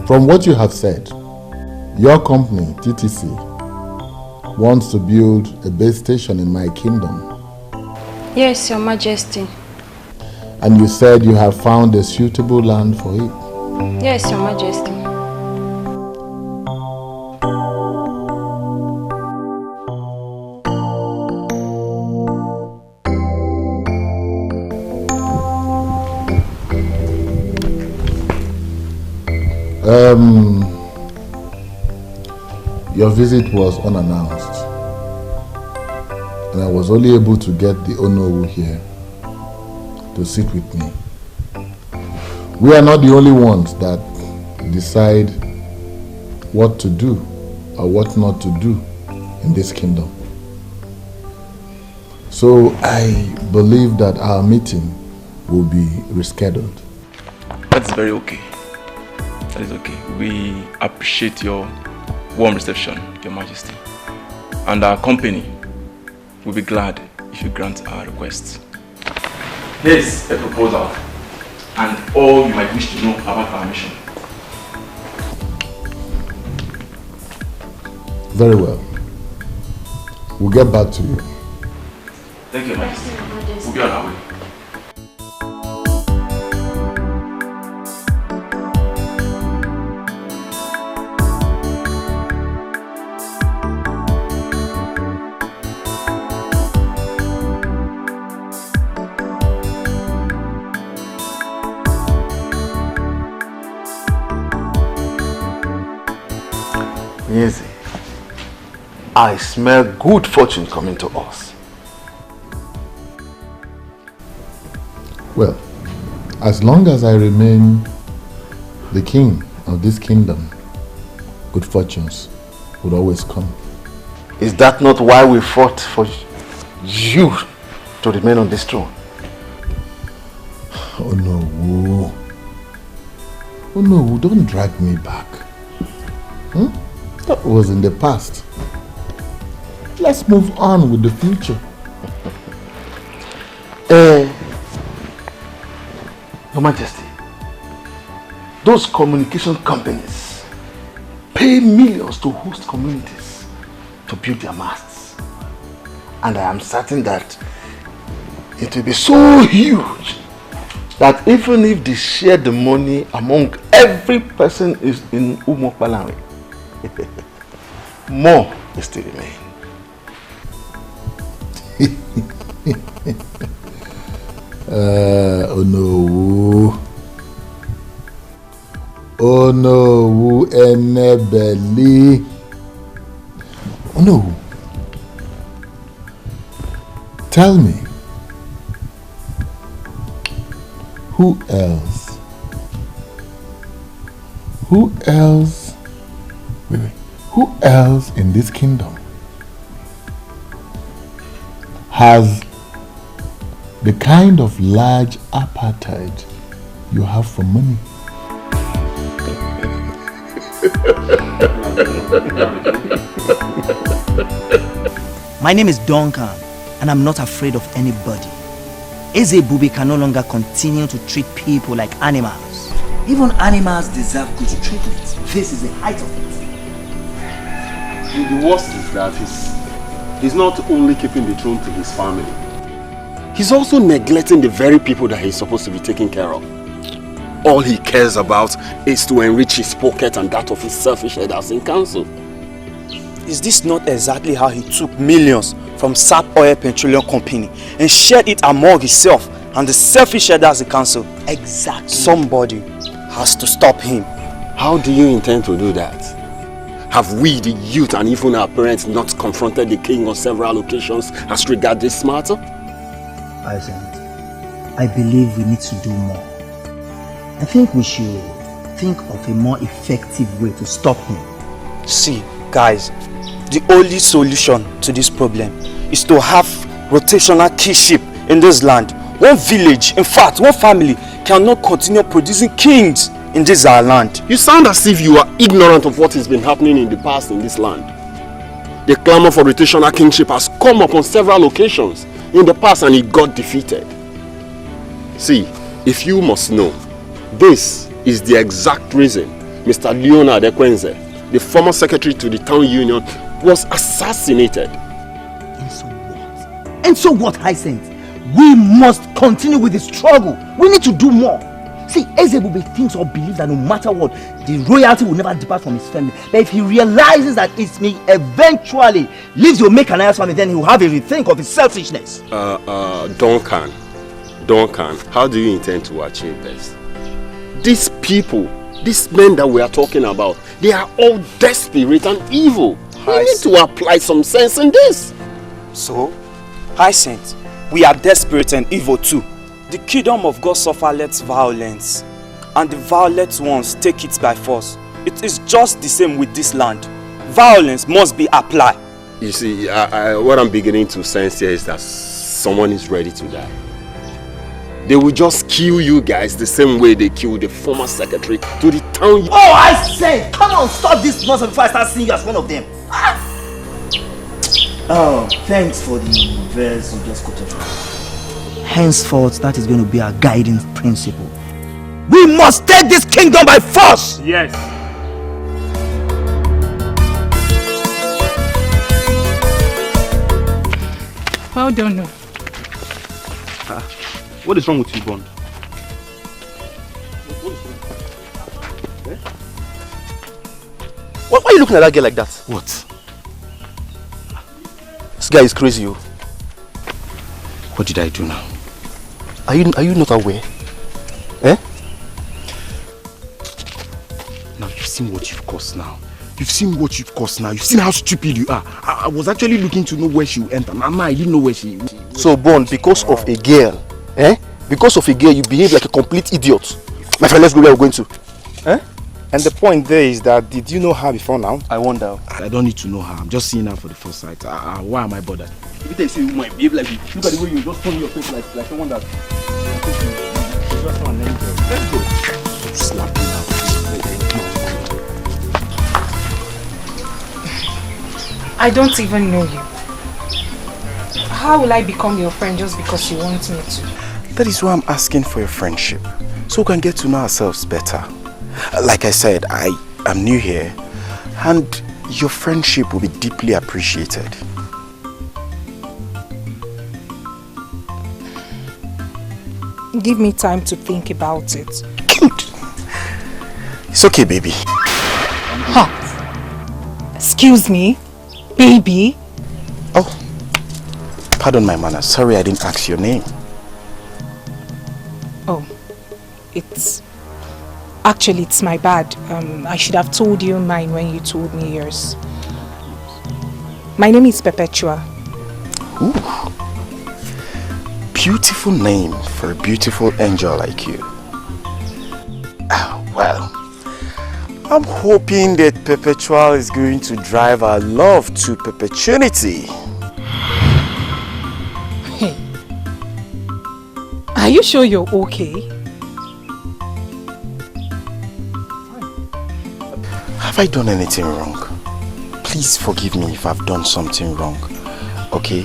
From what you have said, your company, TTC, wants to build a base station in my kingdom. Yes, Your Majesty. And you said you have found a suitable land for it. Yes, Your Majesty. Your visit was unannounced, and I was only able to get the Onowu here to sit with me. We are not the only ones that decide what to do or what not to do in this kingdom. So I believe that our meeting will be rescheduled. That's very okay. That is okay. We appreciate your warm reception, Your Majesty. And our company will be glad if you grant our request. Here's a proposal and all you might wish to know about our mission. Very well. We'll get back to you. Thank you, Your Majesty. We'll be on our way. Yes, I smell good fortune coming to us. Well, as long as I remain the king of this kingdom, good fortunes would always come. Is that not why we fought for you to remain on this throne? Oh no, oh no, don't drag me back. That was in the past. Let's move on with the future. Your Majesty, those communication companies pay millions to host communities to build their masts. And I am certain that it will be so huge that even if they share the money among every person is in Umokpalanwe, more will still remain. Oh no. Oh no, enebeli. Oh no. Tell me, who else? Who else? Wait. Who else in this kingdom has the kind of large appetite you have for money? My name is Duncan, and I'm not afraid of anybody. Eze Bubi can no longer continue to treat people like animals. Even animals deserve good treatment. This is the height of it. The worst is that he's not only keeping the throne to his family, he's also neglecting the very people that he's supposed to be taking care of. All he cares about is to enrich his pocket and that of his selfish headers in council. Is this not exactly how he took millions from SAP Oil Petroleum Company and shared it among himself and the selfish headers in council? Exactly. Somebody has to stop him. How do you intend to do that? Have we, the youth, and even our parents not confronted the king on several occasions as regards this matter? I believe we need to do more. I think we should think of a more effective way to stop him. See, guys, the only solution to this problem is to have rotational kingship in this land. One village, in fact, one family cannot continue producing kings in this our land. You sound as if you are ignorant of what has been happening in the past in this land. The clamor for rotational kingship has come up on several occasions in the past and it got defeated. See, if you must know, this is the exact reason Mr. Leonard Ekwenze, the former secretary to the town union, was assassinated. And so what? And so what, Hyacinth? We must continue with the struggle. We need to do more. See, Ezebube thinks or believes that no matter what, the royalty will never depart from his family. But if he realizes that it may eventually leave the Omekanaya's family, then he will have a rethink of his selfishness. Duncan, how do you intend to achieve this? These people, these men that we are talking about, they are all desperate and evil. We need to apply some sense in this. So, Hyacinth, we are desperate and evil too. The kingdom of God suffers violence, and the violent ones take it by force. It is just the same with this land. Violence must be applied. You see, what I'm beginning to sense here is that someone is ready to die. They will just kill you guys the same way they killed the former secretary to the town. Oh, I say, come on, stop this nonsense before I start seeing you as one of them. Oh, thanks for the verse you just quoted. Henceforth, that is going to be our guiding principle. We must take this kingdom by force! Yes. Well done, no. What is wrong with you, Bond? Why are you looking at that girl like that? What? This guy is crazy, yo. What did I do now? Are you not aware? Eh? Now you've seen what you've caused now. You've seen what you've caused now. You've seen how stupid you are. I was actually looking to know where she will enter. Mama, I didn't know where she will. So, Bond, because of a girl, eh? Because of a girl, you behave like a complete idiot. My friend, let's go where we're going to. Eh? And the point there is that, did you know her before now? I wonder. I don't need to know her. I'm just seeing her for the first sight. Why am I bothered? Every time you say you might behave like you, look at the way you just turn your face like someone that... Just an angel. Let's go. Slap me now. I don't even know you. How will I become your friend just because you want me to? That is why I'm asking for your friendship, so we can get to know ourselves better. Like I said, I am new here, and your friendship will be deeply appreciated. Give me time to think about it. Good. It's okay, baby. Huh? Excuse me? Baby? Oh, pardon my manners. Sorry I didn't ask your name. Oh, it's my bad. I should have told you mine when you told me yours. My name is Perpetua. Ooh. Beautiful name for a beautiful angel like you. Well, I'm hoping that Perpetual is going to drive our love to perpetuity. Hey, are you sure you're okay? Have I done anything wrong? Please forgive me if I've done something wrong, okay?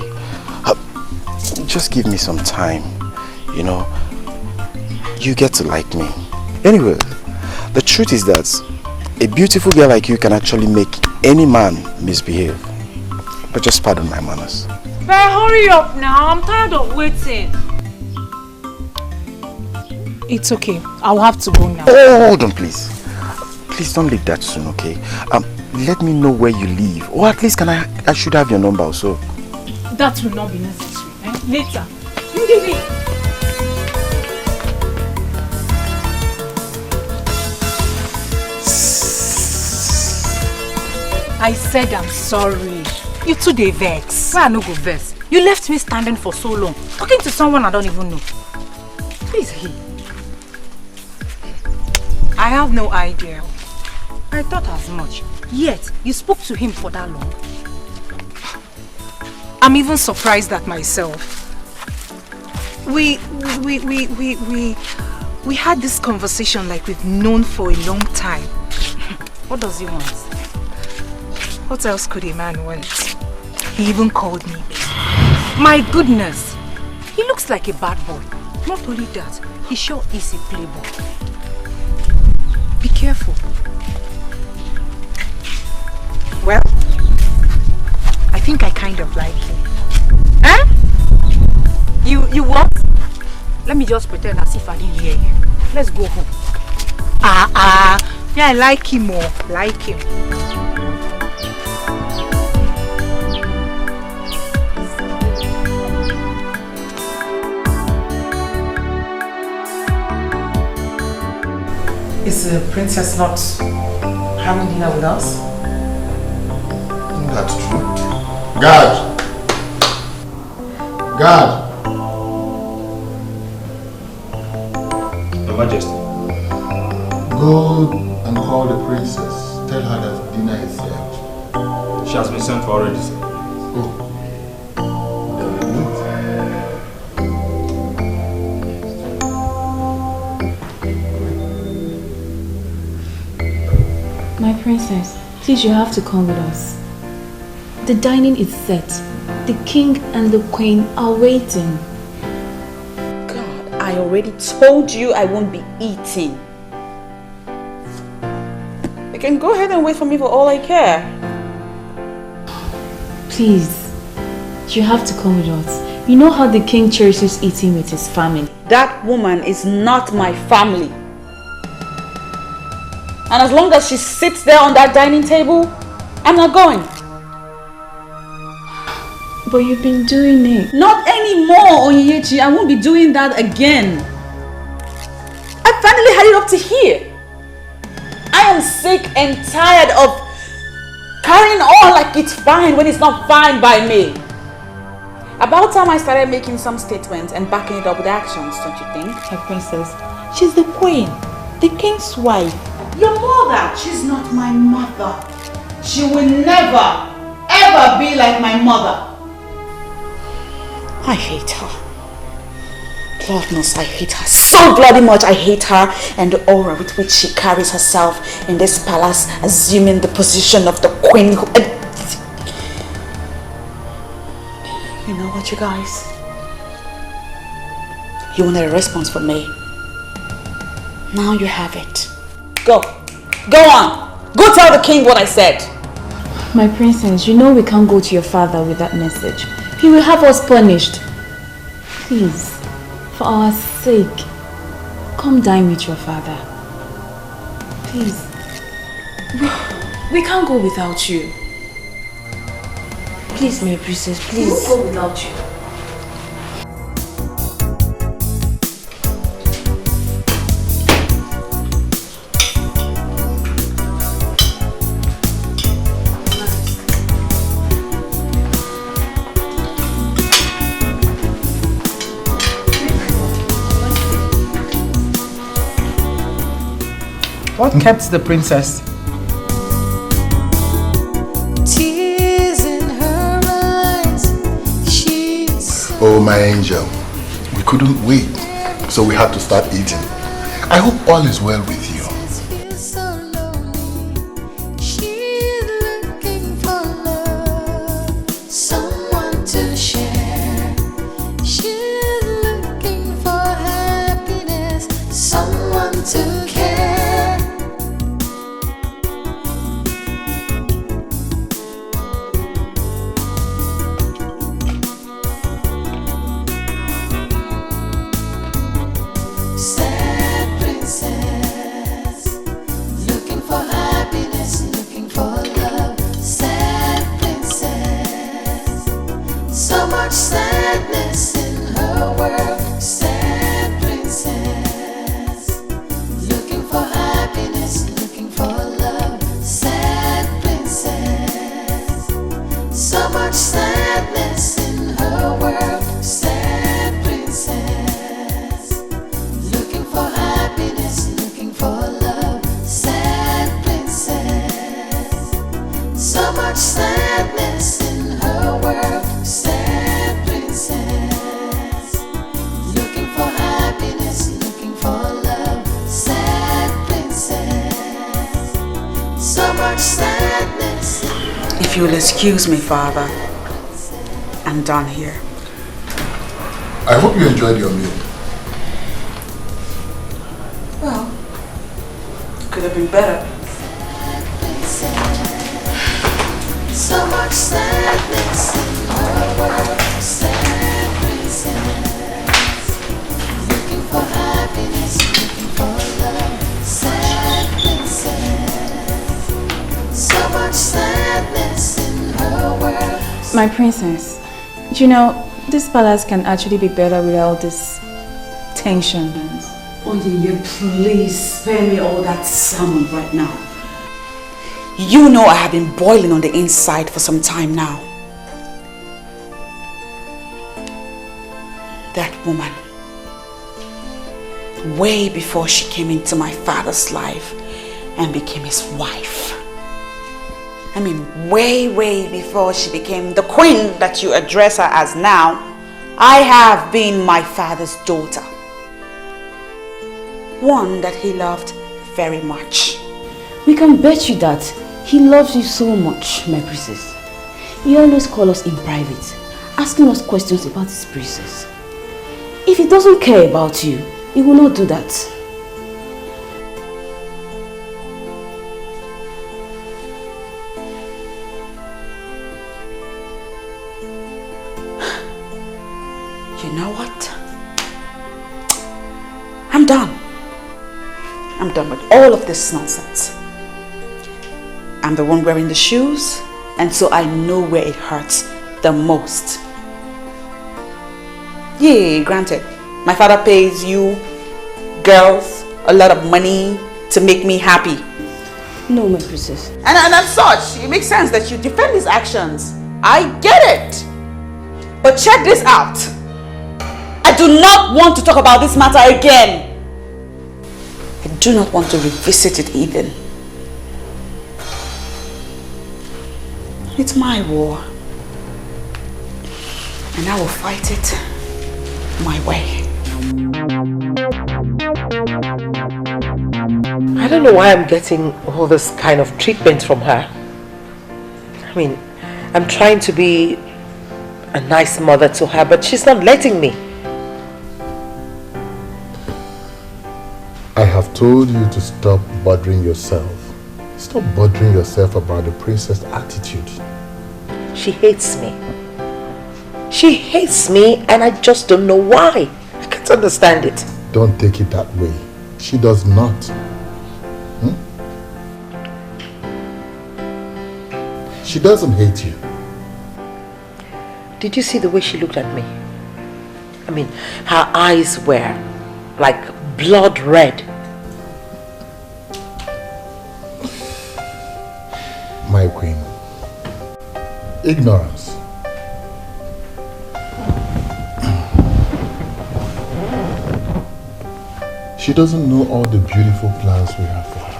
Just give me some time, you know. You get to like me. Anyway, the truth is that a beautiful girl like you can actually make any man misbehave. But just pardon my manners. But hurry up now, I'm tired of waiting. It's okay, I'll have to go now. Oh, hold on please. Please don't leave that soon, okay? Let me know where you live. Or at least I should have your number also. That will not be necessary. Later. I said I'm sorry. You too dey vex. Why I no go vex? You left me standing for so long, talking to someone I don't even know. Please, I have no idea. I thought as much. Yet, you spoke to him for that long. I'm even surprised at myself. We had this conversation like we've known for a long time. What does he want? What else could a man want? He even called me. My goodness! He looks like a bad boy. Not only that, he sure is a playboy. Be careful. careful. Well, I think I kind of like him. Huh? You what? Let me just pretend as if I didn't hear you. Let's go home. Yeah, I like him more. Like him. Is the princess not having dinner with us? That's true. Guard! Guard! Your Majesty. Go and call the princess. Tell her that dinner is served. She has been sent for already, sir. Oh. My princess, please, you have to come with us. The dining is set. The king and the queen are waiting. God, I already told you I won't be eating. You can go ahead and wait for me for all I care. Please, you have to come with us. You know how the king cherishes eating with his family. That woman is not my family. And as long as she sits there on that dining table, I'm not going. But you've been doing it. Not anymore, Onyechi. I won't be doing that again. I finally had it up to here. I am sick and tired of carrying on like it's fine when it's not fine by me. About time I started making some statements and backing it up with actions, don't you think? My princess, she's the queen, the king's wife. Your mother, she's not my mother. She will never, ever be like my mother. I hate her. Lord knows I hate her so bloody much. I hate her and the aura with which she carries herself in this palace, assuming the position of the queen. You know what, you guys? You wanted a response from me. Now you have it. Go. Go on. Go tell the king what I said. My princess, you know we can't go to your father with that message. He will have us punished. Please, for our sake, come dine with your father. Please. We can't go without you. Please, my princess, please. We won't go without you. What kept the princess? Tears in her eyes, she's Oh, my angel. We couldn't wait, so we had to start eating. I hope all is well with you. so lonely. She's looking for love, someone to share. She's looking for happiness, someone to care. Sad princess, looking for happiness, looking for love. Sad princess, so much sadness in her world. Sad princess, looking for happiness, looking for love. Sad princess, so much sadness in her world. Sad princess, looking for happiness, looking for love. Sad princess, so much sadness in her world. Sad princess, looking for happiness, looking for love. Sad princess, so much sadness. If you'll excuse me, Father, I'm done here. I hope you enjoyed your meal. Well, Could have been better. So much sadness in her world. Sad princess, looking for happiness, looking for love. Sad princess, so much sadness in her world. My princess, you know, this palace can actually be better without this tension. Only please spare me all that salmon right now. You know I have been boiling on the inside for some time now. That woman, way before she came into my father's life and became his wife. I mean, way before she became the queen that you address her as now, I have been my father's daughter. One that he loved very much. We can bet you that he loves you so much, my princess. He always calls us in private, asking us questions about his princess. If he doesn't care about you, he will not do that. You know what? I'm done. I'm done with all of this nonsense. I'm the one wearing the shoes, and so I know where it hurts the most. Yeah, granted, my father pays you girls a lot of money to make me happy. No, my princess. And as such, it makes sense that you defend his actions. I get it. But check this out. I do not want to talk about this matter again. I do not want to revisit it even. It's my war. And I will fight it my way. I don't know why I'm getting all this kind of treatment from her. I mean, I'm trying to be a nice mother to her, but she's not letting me. I have told you to stop bothering yourself. Stop bothering yourself about the princess' attitude. She hates me. She hates me and I just don't know why. I can't understand it. Don't take it that way. She does not. She doesn't hate you. Did you see the way she looked at me? I mean, her eyes were like blood red. My queen. Ignorance. She doesn't know all the beautiful plans we have for her.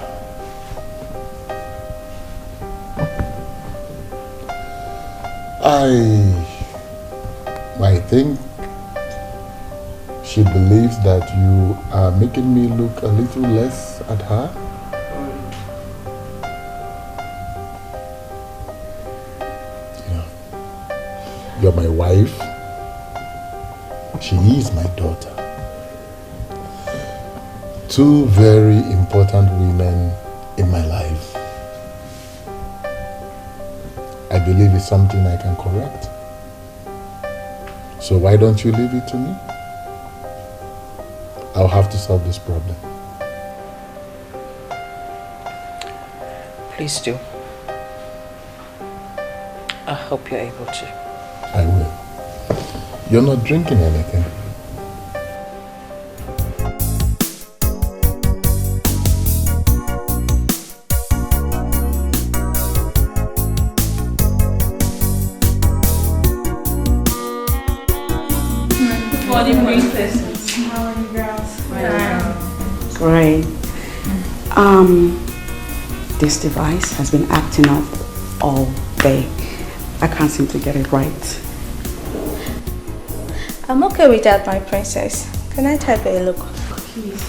I think she believes that you are making me look a little less at her. You're my wife. She is my daughter. Two very important women in my life. I believe it's something I can correct. So why don't you leave it to me? I'll have to solve this problem. Please do. I hope you're able to. I will. You're not drinking anything. Good morning, princesses. How are you girls? Great. This device has been acting up all day. I can't seem to get it right. I'm okay with that, my princess. Can I take a look? Please.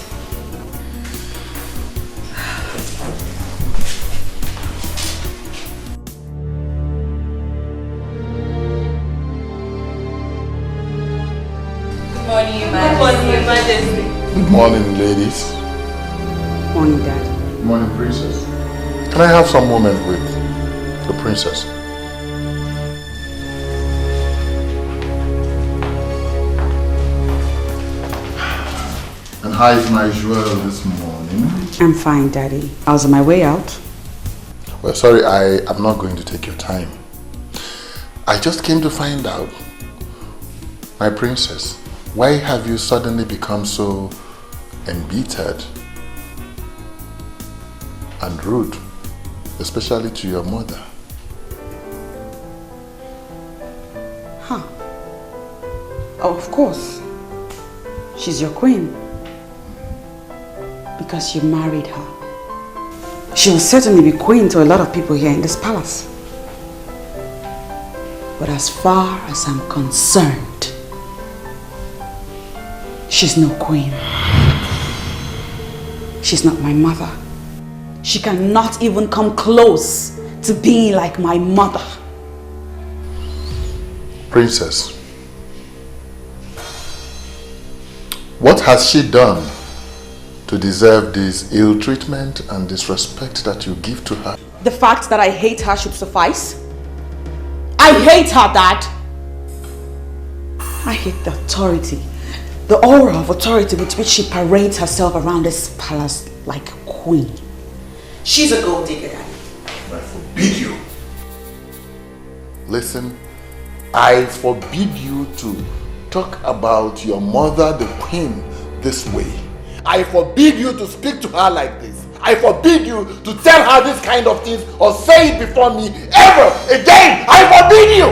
Good morning, Your Majesty. Good morning, ladies. Morning, Dad. Good morning, princess. Can I have some moment with the princess? And how is my jewel this morning? I'm fine, Daddy. I was on my way out. Well, sorry, I am not going to take your time. I just came to find out, my princess, why have you suddenly become so embittered and rude, especially to your mother? Huh. Oh, of course. She's your queen. Because you married her. She will certainly be queen to a lot of people here in this palace. But as far as I'm concerned, she's no queen. She's not my mother. She cannot even come close to being like my mother. Princess, what has she done to deserve this ill treatment and disrespect that you give to her? The fact that I hate her should suffice. I hate her, Dad. I hate the authority, the aura of authority with which she parades herself around this palace like a queen. She's a gold digger, Daddy. I forbid you. Listen, I forbid you to talk about your mother, the queen, this way. I forbid you to speak to her like this. I forbid you to tell her this kind of things or say it before me ever again. I forbid you.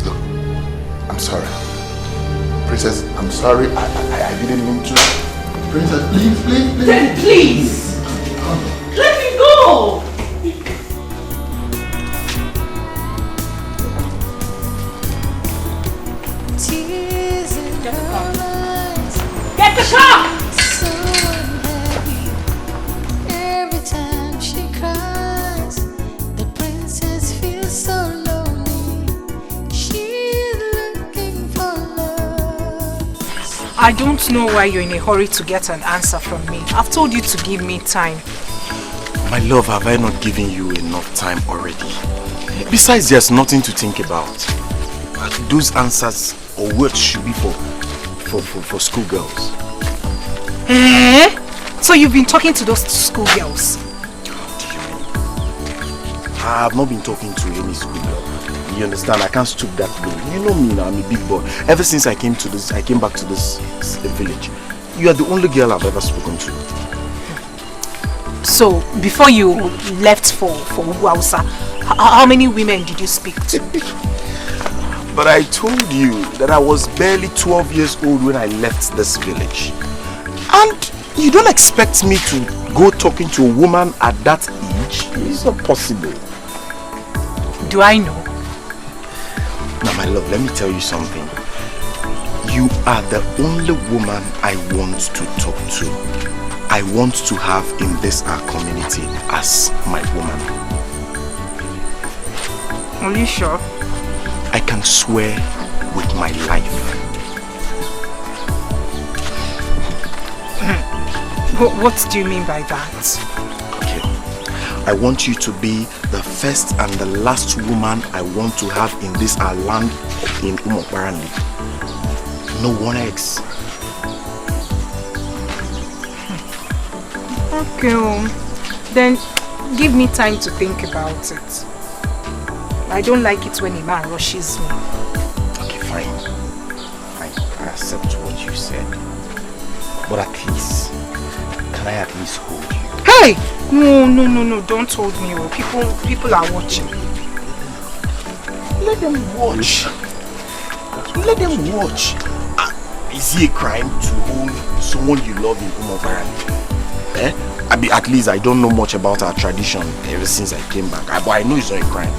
Look, I'm sorry. Princess, I'm sorry. I didn't mean to. Princess, please. Then please. Let me go. Get the car! So unhappy. Every time she cries, the princess feels so lonely. She's looking for love. I don't know why you're in a hurry to get an answer from me. I've told you to give me time. My love, have I not given you enough time already? Besides, there's nothing to think about. Those answers or words should be for schoolgirls. Eh? So you've been talking to those schoolgirls? I have not been talking to any schoolgirl. You understand? I can't stoop that low. You know me now, I'm a big boy. Ever since I came back to this village, you are the only girl I've ever spoken to. So, before you left for Ubah, how many women did you speak to? But I told you that I was barely 12 years old when I left this village. And you don't expect me to go talking to a woman at that age? It's not possible. Do I know? Now my love, let me tell you something. You are the only woman I want to talk to. I want to have in this our community as my woman. Are you sure? I can swear with my life. What do you mean by that? Okay. I want you to be the first and the last woman I want to have in this our land in Umokwarani. No one else. Okay, then give me time to think about it. I don't like it when a man rushes me. Okay, fine. I accept what you said. But at least, can I at least hold you? Hey! No, don't hold me. People are watching. Let them watch. Let them watch. Is it a crime to hold someone you love in Umokwarani? Eh? At least I don't know much about our tradition ever since I came back. But I know it's not a crime.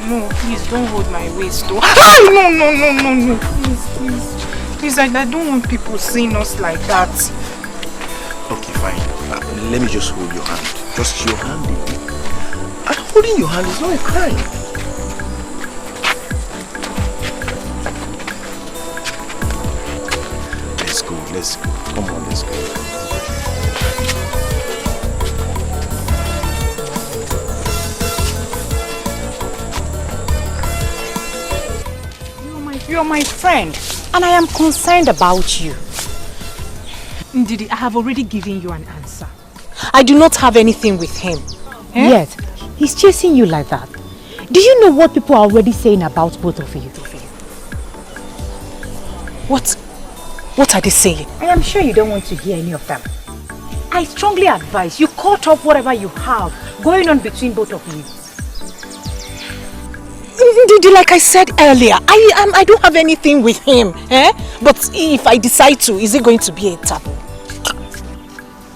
No, please don't hold my waist though. No. Please, I don't want people seeing us like that. Okay, fine. Let me just hold your hand. Just your hand. And holding your hand is not a crime. Let's go. go. Let's go. Come on, let's go. You're my friend, and I am concerned about you. Ndidi, I have already given you an answer. I do not have anything with him. Yet, he's chasing you like that. Do you know what people are already saying about both of you? What are they saying? I am sure you don't want to hear any of them. I strongly advise you cut off whatever you have going on between both of you. Ndidi, like I said earlier, I don't have anything with him. But if I decide to, is it going to be a taboo?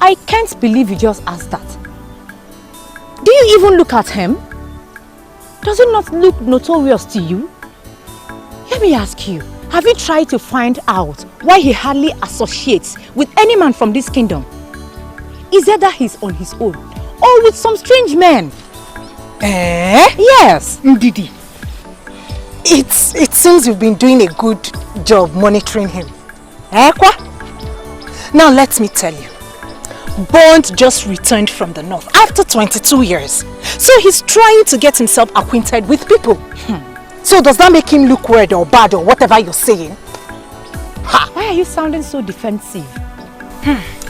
I can't believe you just asked that. Do you even look at him? Does it not look notorious to you? Let me ask you, have you tried to find out why he hardly associates with any man from this kingdom? Is it that he's on his own or with some strange men? Yes. Ndidi, it seems you've been doing a good job monitoring him. Now let me tell you. Bond just returned from the north after 22 years. So he's trying to get himself acquainted with people. So does that make him look weird or bad or whatever you're saying? Why are you sounding so defensive?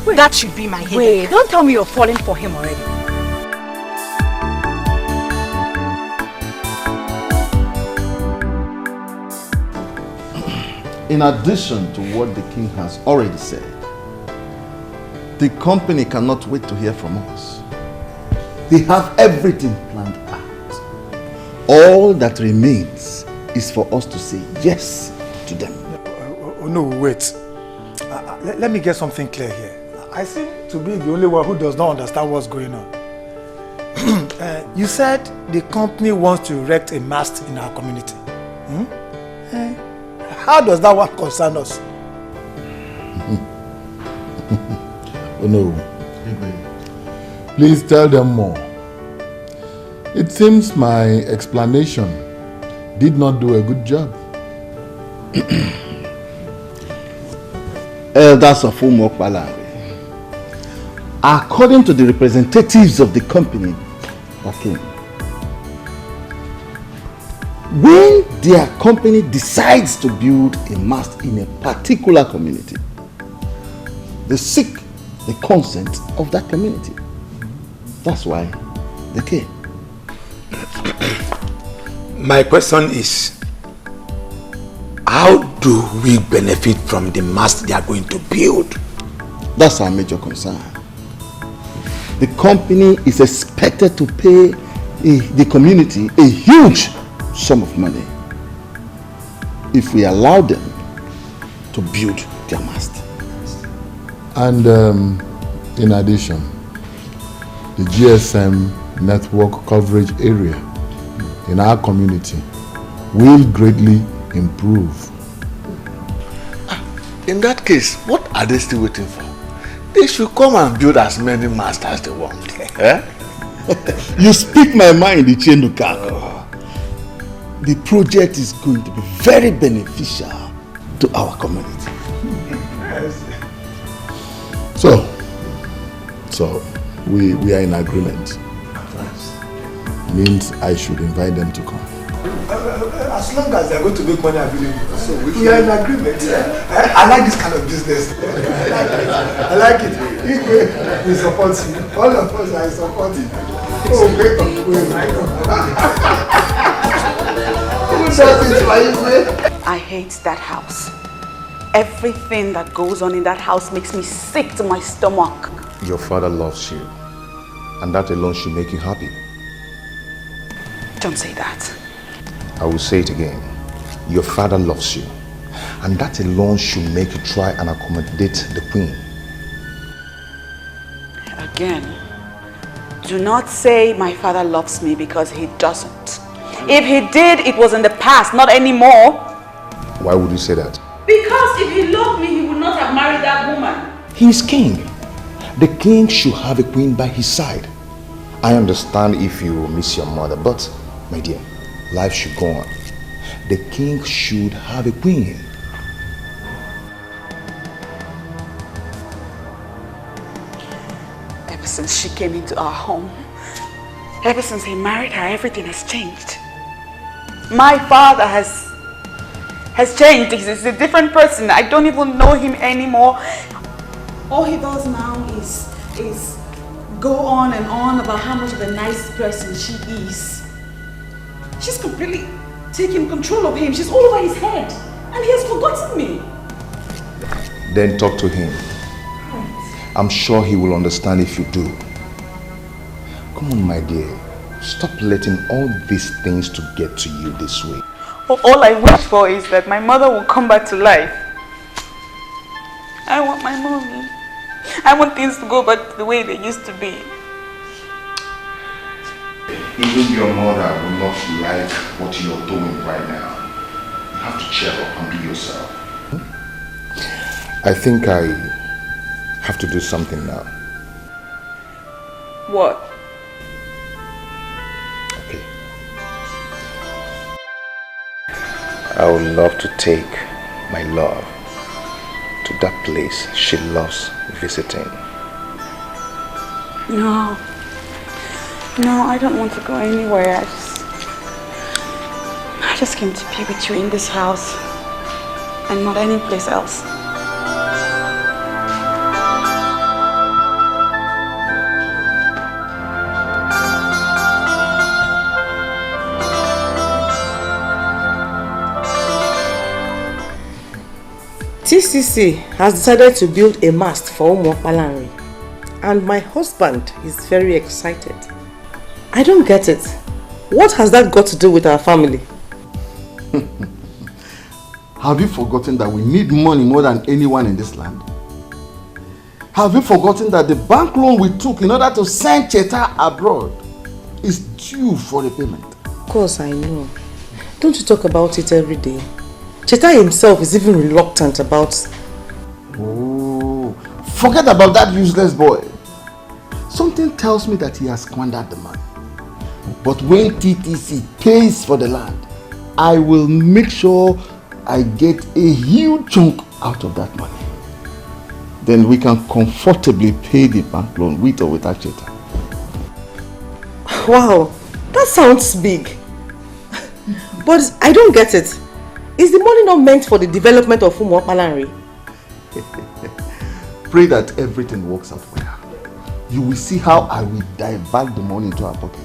That should be my headache. Wait, don't tell me you're falling for him already. In addition to what the king has already said, the company cannot wait to hear from us. They have everything planned out. All that remains is for us to say yes to them. No, wait. Let me get something clear here. I seem to be the only one who does not understand what's going on. You said the company wants to erect a mast in our community. How does that one concern us? Oh no. Please tell them more. It seems my explanation did not do a good job. Elders of Umokbalawe, according to the representatives of the company that came, when their company decides to build a mast in a particular community, they seek the consent of that community. That's why they came. My question is, how do we benefit from the mast they are going to build? That's our major concern. The company is expected to pay the community a huge sum of money if we allow them to build their mast. And in addition, the GSM network coverage area in our community will greatly improve. In that case, what are they still waiting for? They should come and build as many masts as they want. You speak my mind, Ichenuka. The project is going to be very beneficial to our community. So we are in agreement. Means I should invite them to come. As long as they are going to make money available. So we are in agreement. I like this kind of business. I like it. We support you. All of us are supporting. Oh, wait. I hate that house. Everything that goes on in that house makes me sick to my stomach. Your father loves you, and that alone should make you happy. Don't say that. I will say it again. Your father loves you, and that alone should make you try and accommodate the queen. Again, do not say my father loves me, because he doesn't. If he did, it was in the past, not anymore. Why would you say that? Because if he loved me, he would not have married that woman. He is king. The king should have a queen by his side. I understand if you miss your mother, but my dear, life should go on. The king should have a queen. Ever since she came into our home, ever since he married her, everything has changed. My father has changed. He's a different person. I don't even know him anymore. All he does now is go on and on about how much of a nice person she is. She's completely taking control of him. She's all over his head. And he has forgotten me. Then talk to him. I'm sure he will understand if you do. Come on, my dear. Stop letting all these things to get to you this way. All I wish for is that my mother will come back to life. I want my mommy. I want things to go back to the way they used to be. Even your mother will not like what you're doing right now. You have to cheer up and be yourself. I think I have to do something now. What? Okay. I would love to take my love to that place she loves visiting. No. No, I don't want to go anywhere. I just came to be with you in this house and not any place else. TCC has decided to build a mast for Umuokpalanri, and my husband is very excited. I don't get it. What has that got to do with our family? Have you forgotten that we need money more than anyone in this land? Have you forgotten that the bank loan we took in order to send Cheta abroad is due for repayment? Of course I know. Don't you talk about it every day? Cheta himself is even reluctant about... Oh, forget about that useless boy. Something tells me that he has squandered the money. But when TTC pays for the land, I will make sure I get a huge chunk out of that money. Then we can comfortably pay the bank loan with or without Cheta. Wow, that sounds big. But I don't get it. Is the money not meant for the development of Umuokpalanri? Pray that everything works out well. You will see how I will divert the money into our pockets.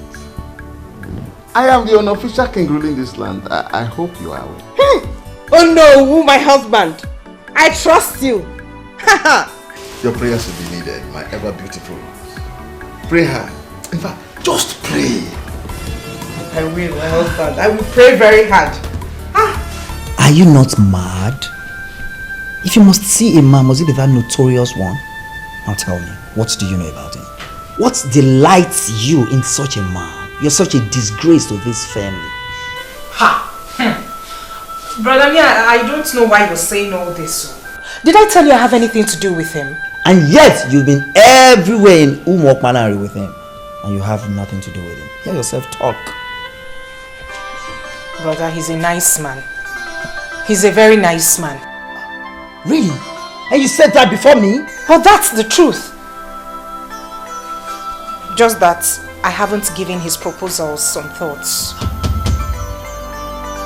I am the unofficial king ruling this land. I hope you are aware. Oh no, my husband. I trust you. Your prayers will be needed, my ever beautiful ones. Pray hard. In fact, just pray. I will, my husband. I will pray very hard. Are you not mad? If you must see a man, must it be that notorious one? Now tell me, what do you know about him? What delights you in such a man? You're such a disgrace to this family. Brother, I don't know why you're saying all this. Did I tell you I have anything to do with him? And yet, you've been everywhere in Umuokpalanri with him. And you have nothing to do with him. Hear yourself talk. Brother, he's a nice man. He's a very nice man. Really? And you said that before me? Well, that's the truth. Just that I haven't given his proposals some thoughts.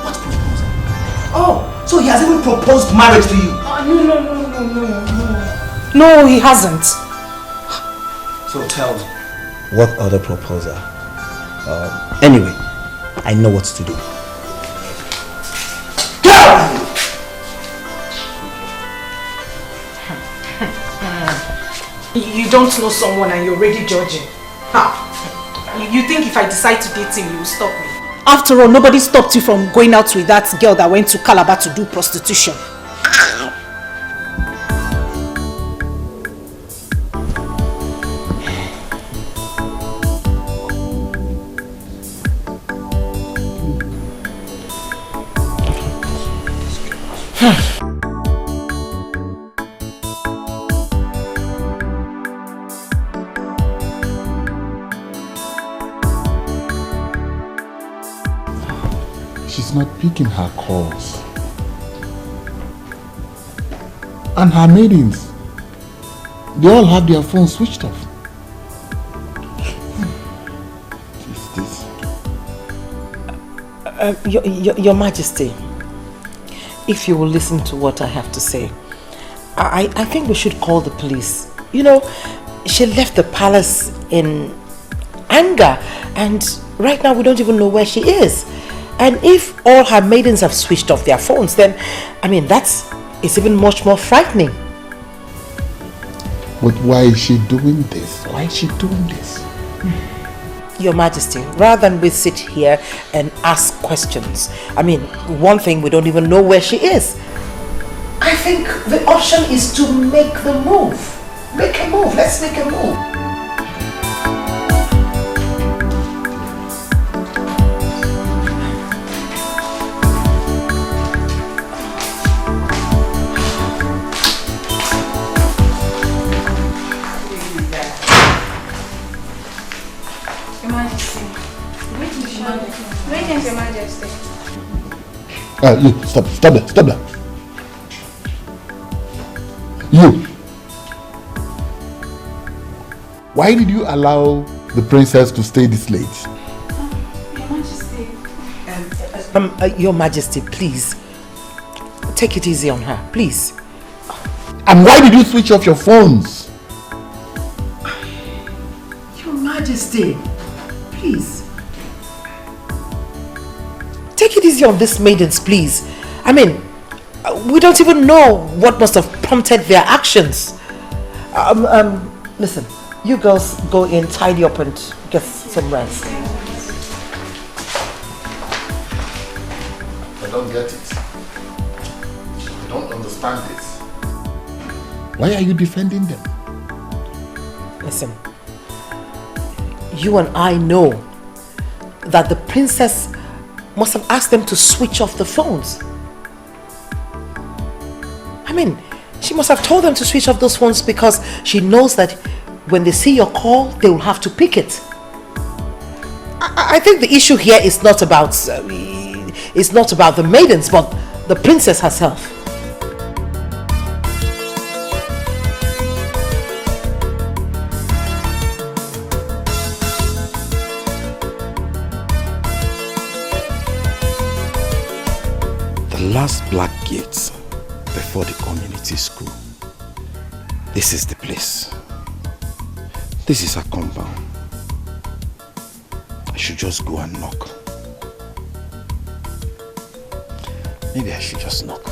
What proposal? Oh, so he has even proposed marriage to you? No. No, he hasn't. So tell me. What other proposal? Anyway, I know what to do. You don't know someone and you're already judging. You think if I decide to date him, you will stop me? After all, nobody stopped you from going out with that girl that went to Calabar to do prostitution. Not picking her calls. And her maidens, they all have their phones switched off. Your Majesty, if you will listen to what I have to say, I think we should call the police. You know, she left the palace in anger, and right now we don't even know where she is. And if all her maidens have switched off their phones, then, I mean, it's even much more frightening. But why is she doing this? Why is she doing this? Your Majesty, rather than we sit here and ask questions, I mean, one thing, we don't even know where she is. I think the option is to make the move. Make a move. Let's make a move. Your Majesty. You, stop there. You. Why did you allow the princess to stay this late? Your Majesty. Your Majesty, please. Take it easy on her, please. And why did you switch off your phones? Your Majesty, please. Take it easy on these maidens, please. I mean, we don't even know what must have prompted their actions. Listen, you girls go in, tidy up and get some rest. I don't get it. I don't understand this. Why are you defending them? Listen, you and I know that the princess must have asked them to switch off the phones. I mean, she must have told them to switch off those phones because she knows that when they see your call, they will have to pick it. I think the issue here is not about the maidens, but the princess herself. The last black gates before the community school. This is the place. This is her compound. I should just go and knock. Maybe I should just knock.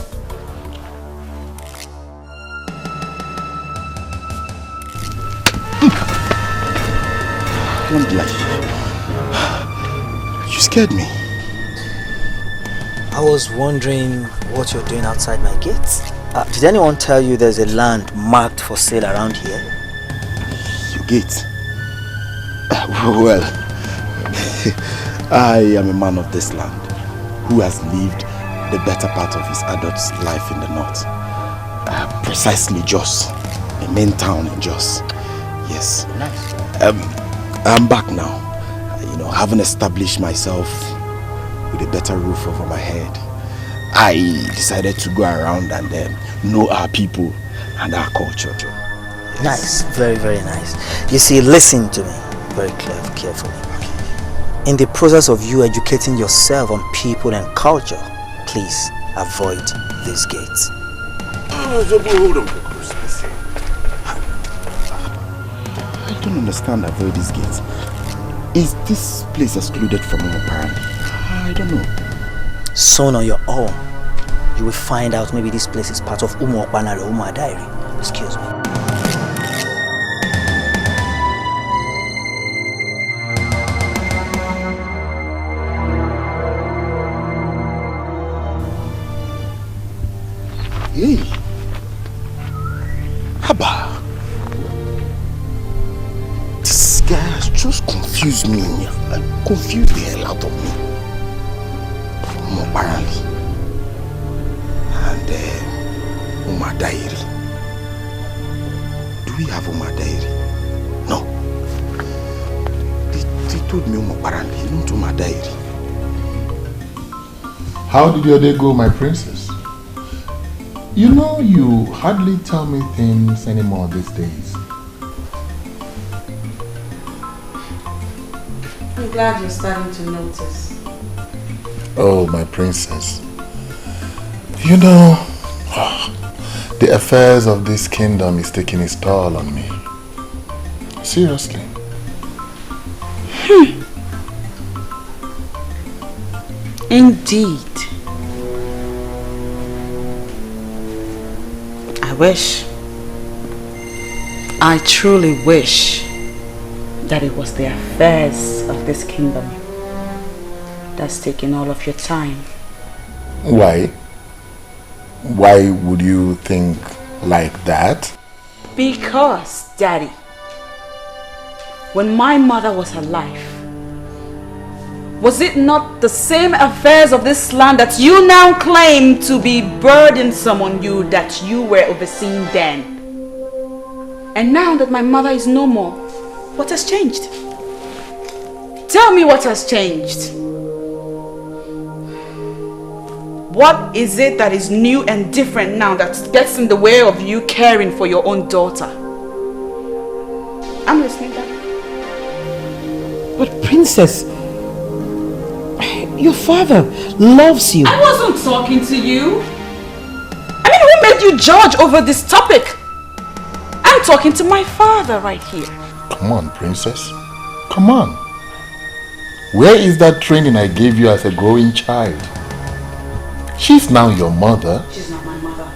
Don't lie. You scared me. I was wondering what you're doing outside my gates. Did anyone tell you there's a land marked for sale around here? Your gate? Well, I am a man of this land who has lived the better part of his adult life in the north. Precisely Jos, the main town in Jos. Yes. Nice. I'm back now. You know, having established myself with a better roof over my head, I decided to go around and know our people and our culture. Yes. Nice, very, very nice. You see, listen to me very carefully. In the process of you educating yourself on people and culture, please avoid these gates. Hold on. I don't understand avoid these gates. Is this place excluded from Umoparan? I don't know. Soon on your own, you will find out maybe this place is part of Umoparan or Umadiri. Excuse me. Hey, Haba, this guy has just confused me. Confused the hell out of me. Apparently, and Umadairi. Do we have Umadairi? No. They told me apparently, not Umadairi. How did your day go, my princess? You know, you hardly tell me things anymore these days. I'm glad you're starting to notice. Oh, my princess. You know, the affairs of this kingdom is taking its toll on me. Seriously. Indeed. I truly wish that it was the affairs of this kingdom that's taking all of your time. Why? Why would you think like that? Because, Daddy, when my mother was alive, was it not the same affairs of this land that you now claim to be burdensome on you that you were overseeing then? And now that my mother is no more, what has changed? Tell me what has changed. What is it that is new and different now that gets in the way of you caring for your own daughter? I'm listening, Daddy. But Princess, your father loves you. I wasn't talking to you. I mean, who made you judge over this topic? I'm talking to my father right here. Come on, princess. Come on. Where is that training I gave you as a growing child? She's now your mother. She's not my mother.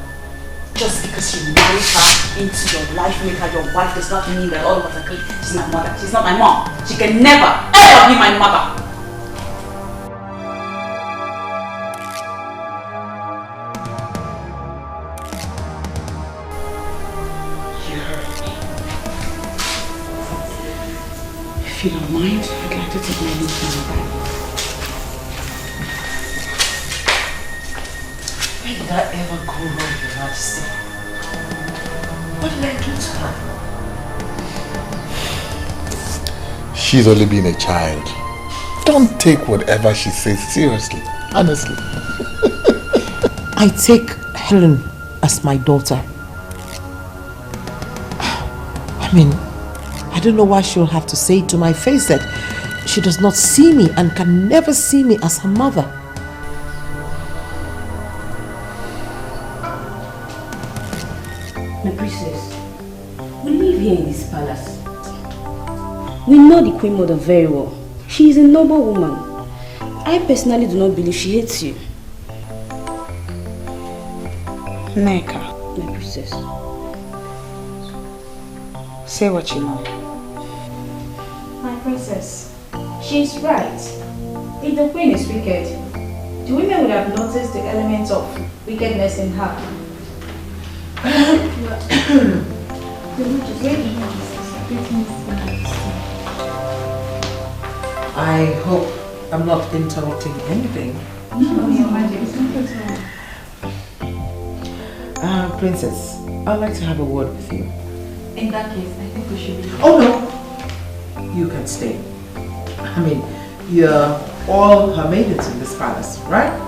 Just because you married her into your life, make her your wife, does not mean that all of us agree she's my mother. She's not my mom. She can never, ever be my mother. If you don't mind, I'd like to take my leave now. Where did I ever go wrong, Your Majesty? What did I do to her? She's only been a child. Don't take whatever she says seriously. Honestly. I take Helen as my daughter. I mean, I don't know why she'll have to say to my face that she does not see me and can never see me as her mother. My princess, we live here in this palace. We know the Queen Mother very well. She is a noble woman. I personally do not believe she hates you. Neka, my princess, say what you know. My princess, she's right. If the queen is wicked, the women would have noticed the element of wickedness in her. I hope I'm not interrupting anything. No, Your Majesty. Princess, I'd like to have a word with you. In that case, I think we should be... Oh no! You can stay. I mean, you're all her maidens in this palace, right?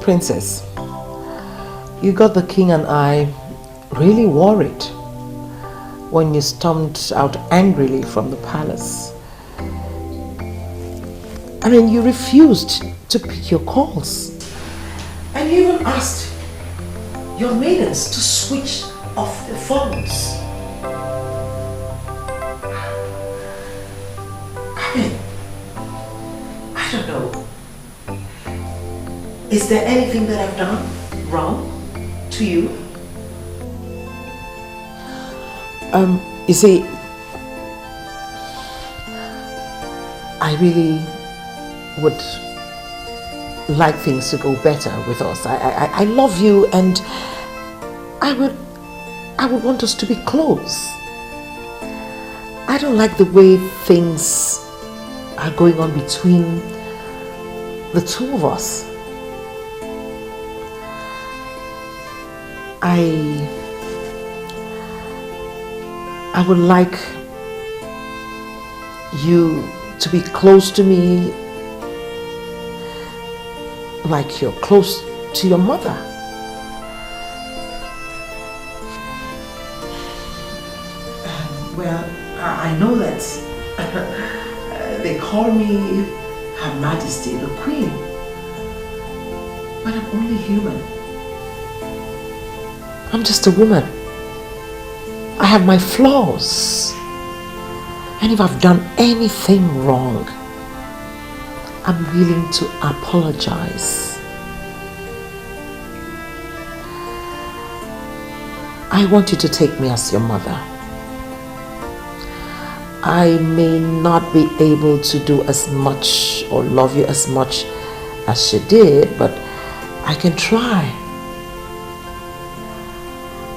Princess, you got the king and I really worried when you stormed out angrily from the palace. I mean, you refused to pick your calls. And you even asked your maidens to switch off the phones. I mean, I don't know. Is there anything that I've done wrong to you? You see, I really would like things to go better with us. I love you, and I would want us to be close. I don't like the way things are going on between the two of us. I would like you to be close to me like you're close to your mother. Well, I know that they call me Her Majesty the Queen, but I'm only human. I'm just a woman. I have my flaws. And if I've done anything wrong, I'm willing to apologize. I want you to take me as your mother. I may not be able to do as much or love you as much as she did, but I can try.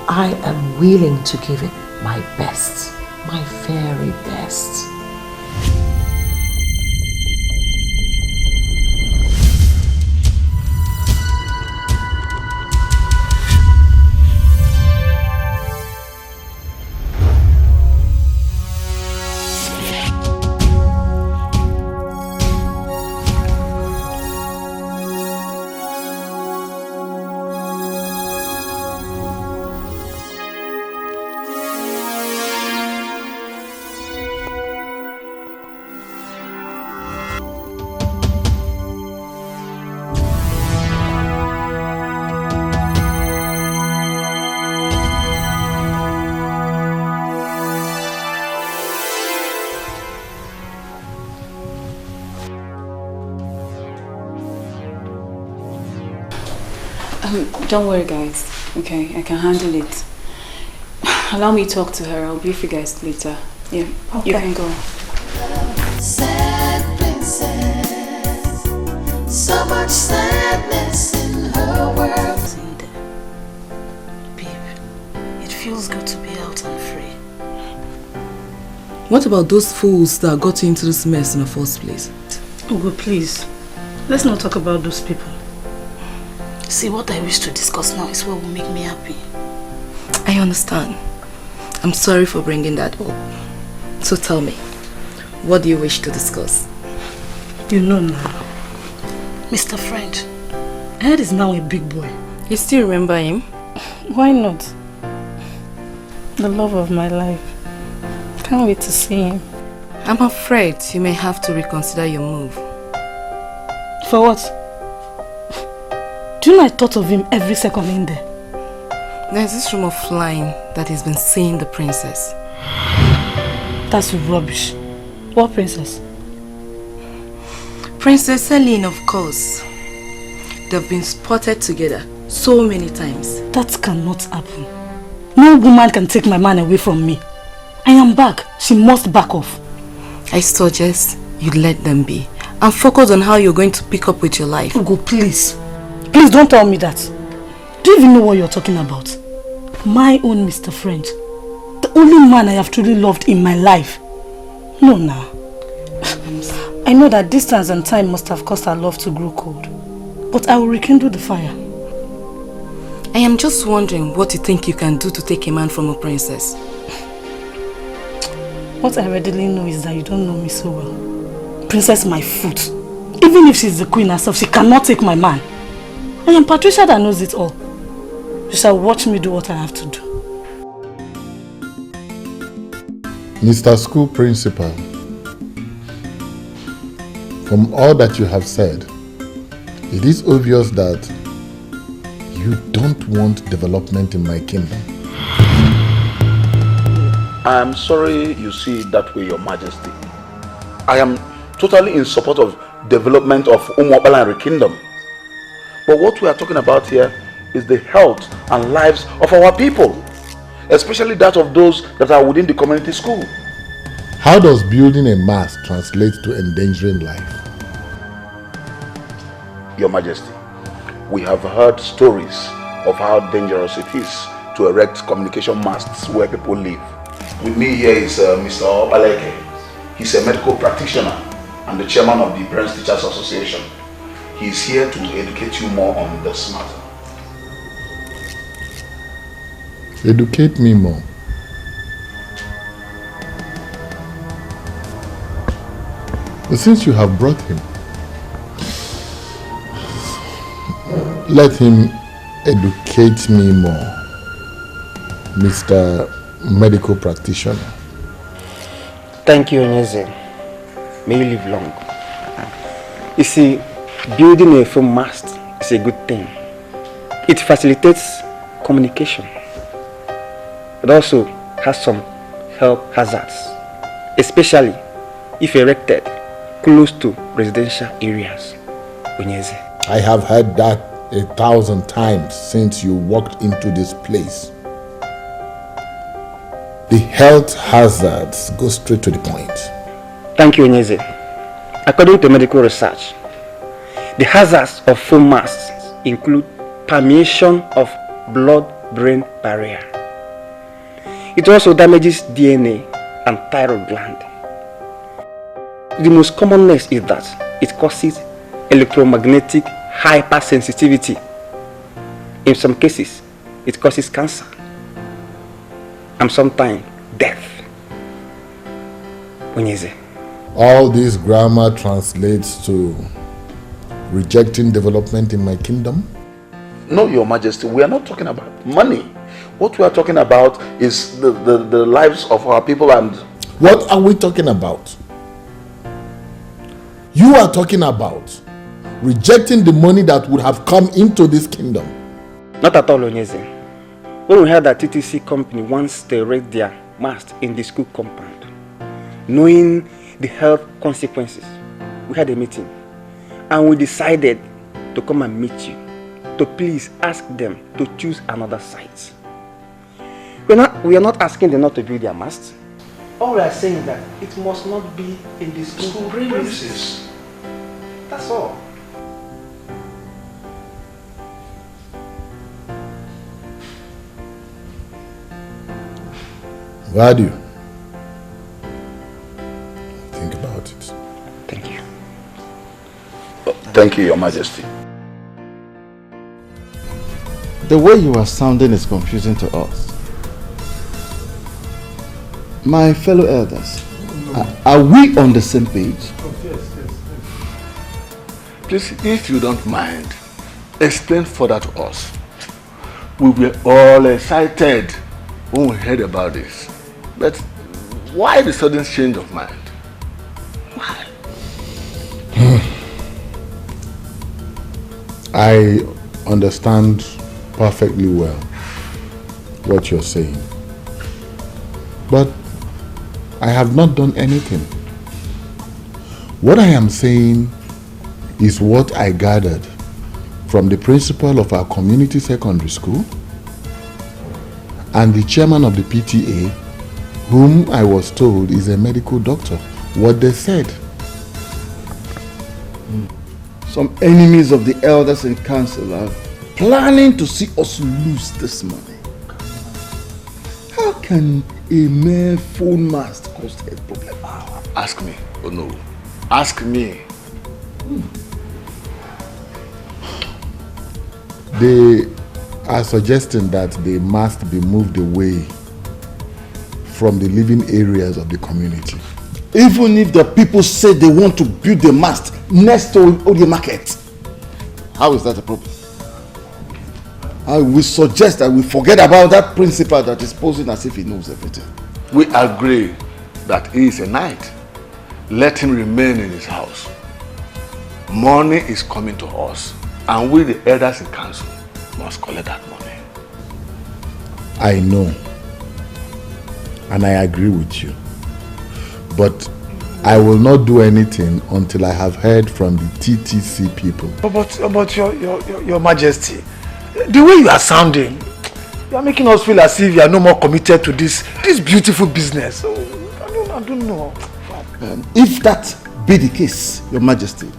I am willing to give it my best, my very best. Don't worry, guys. Okay, I can handle it. Allow me to talk to her. I'll brief you guys later. Yeah, okay. You can go. Sad princess, so much sadness in her world. Babe, it feels good to be out and free. What about those fools that got you into this mess in the first place? Ugo, please. Let's not talk about those people. See, what I wish to discuss now is what will make me happy. I understand. I'm sorry for bringing that up. So tell me, what do you wish to discuss? You know now. Mr. French. Ed is now a big boy. You still remember him? Why not? The love of my life. Can't wait to see him. I'm afraid you may have to reconsider your move. For what? Do you know I thought of him every second in there? There's this rumor flying that he's been seeing the princess. That's rubbish. What princess? Princess Celine, of course. They've been spotted together so many times. That cannot happen. No woman can take my man away from me. I am back. She must back off. I suggest you let them be and focus on how you're going to pick up with your life. Ugo, please. Please don't tell me that. Do you even know what you're talking about? My own Mr. French. The only man I have truly loved in my life. No, now. I know that distance and time must have caused our love to grow cold. But I will rekindle the fire. I am just wondering what you think you can do to take a man from a princess. What I readily know is that you don't know me so well. Princess my foot. Even if she's the queen herself, she cannot take my man. I am Patricia that knows it all. You shall watch me do what I have to do. Mr. School Principal, from all that you have said, it is obvious that you don't want development in my kingdom. I am sorry you see it that way, Your Majesty. I am totally in support of development of Umuopalanri Kingdom. But what we are talking about here is the health and lives of our people, especially that of those that are within the community school. How does building a mast translate to endangering life? Your Majesty, we have heard stories of how dangerous it is to erect communication masts where people live. With me here is Mr. Dikeh. He's a medical practitioner and the chairman of the Parents Teachers Association. He's here to educate you more on this matter. Educate me more. But since you have brought him, let him educate me more, Mr. Medical Practitioner. Thank you, Ugezu. May you live long. You see, building a firm mast is a good thing. It facilitates communication. It also has some health hazards, especially if erected close to residential areas. Ugezu. I have heard that 1,000 times since you walked into this place. The health hazards go straight to the point. Thank you, Ugezu. According to medical research, the hazards of foam masts include permeation of blood-brain barrier. It also damages DNA and thyroid gland. The most commonest is that it causes electromagnetic hypersensitivity. In some cases, it causes cancer and sometimes death. Ugezu. All this grammar translates to rejecting development in my kingdom? No, Your Majesty, we are not talking about money. What we are talking about is the lives of our people. And what are we talking about? You are talking about rejecting the money that would have come into this kingdom. Not at all, Ugezu. When we heard that TTC company wants to erect their mast in the school compound, knowing the health consequences, we had a meeting and we decided to come and meet you to please ask them to choose another site. We are not asking them not to build their mast. All we are saying is that it must not be in the school premises. That's all. Value. Think about it. Thank you. Thank you, Your Majesty. The way you are sounding is confusing to us. My fellow elders, are we on the same page? Please, if you don't mind, explain further to us. We were all excited when we heard about this. But why the sudden change of mind? Why? I understand perfectly well what you're saying. But I have not done anything. What I am saying is what I gathered from the principal of our community secondary school and the chairman of the PTA, whom I was told is a medical doctor. What they said. Some enemies of the elders and council are planning to see us lose this money. How can a mere phone mast cause head problem? Ask me. Oh no. Ask me. They are suggesting that they must be moved away from the living areas of the community. Even if the people say they want to build the mast next to the market, how is that a problem? I will suggest that we forget about that principal that is posing as if he knows everything. We agree that he is a knight. Let him remain in his house. Money is coming to us, and we, the elders in council, must collect that money. I know, and I agree with you. But I will not do anything until I have heard from the TTC people. But your Majesty, the way you are sounding, you are making us feel as if you are no more committed to this beautiful business. So, I don't know. If that be the case, Your Majesty,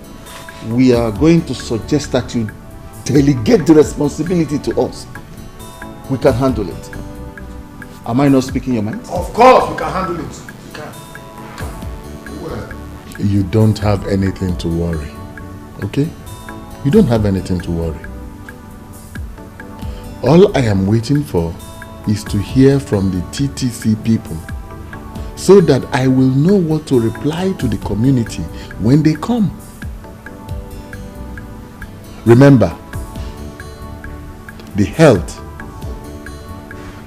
we are going to suggest that you delegate the responsibility to us. We can handle it. Am I not speaking your mind? Of course, we can handle it. You don't have anything to worry, okay? You don't have anything to worry. All I am waiting for is to hear from the TTC people so that I will know what to reply to the community when they come. Remember, the health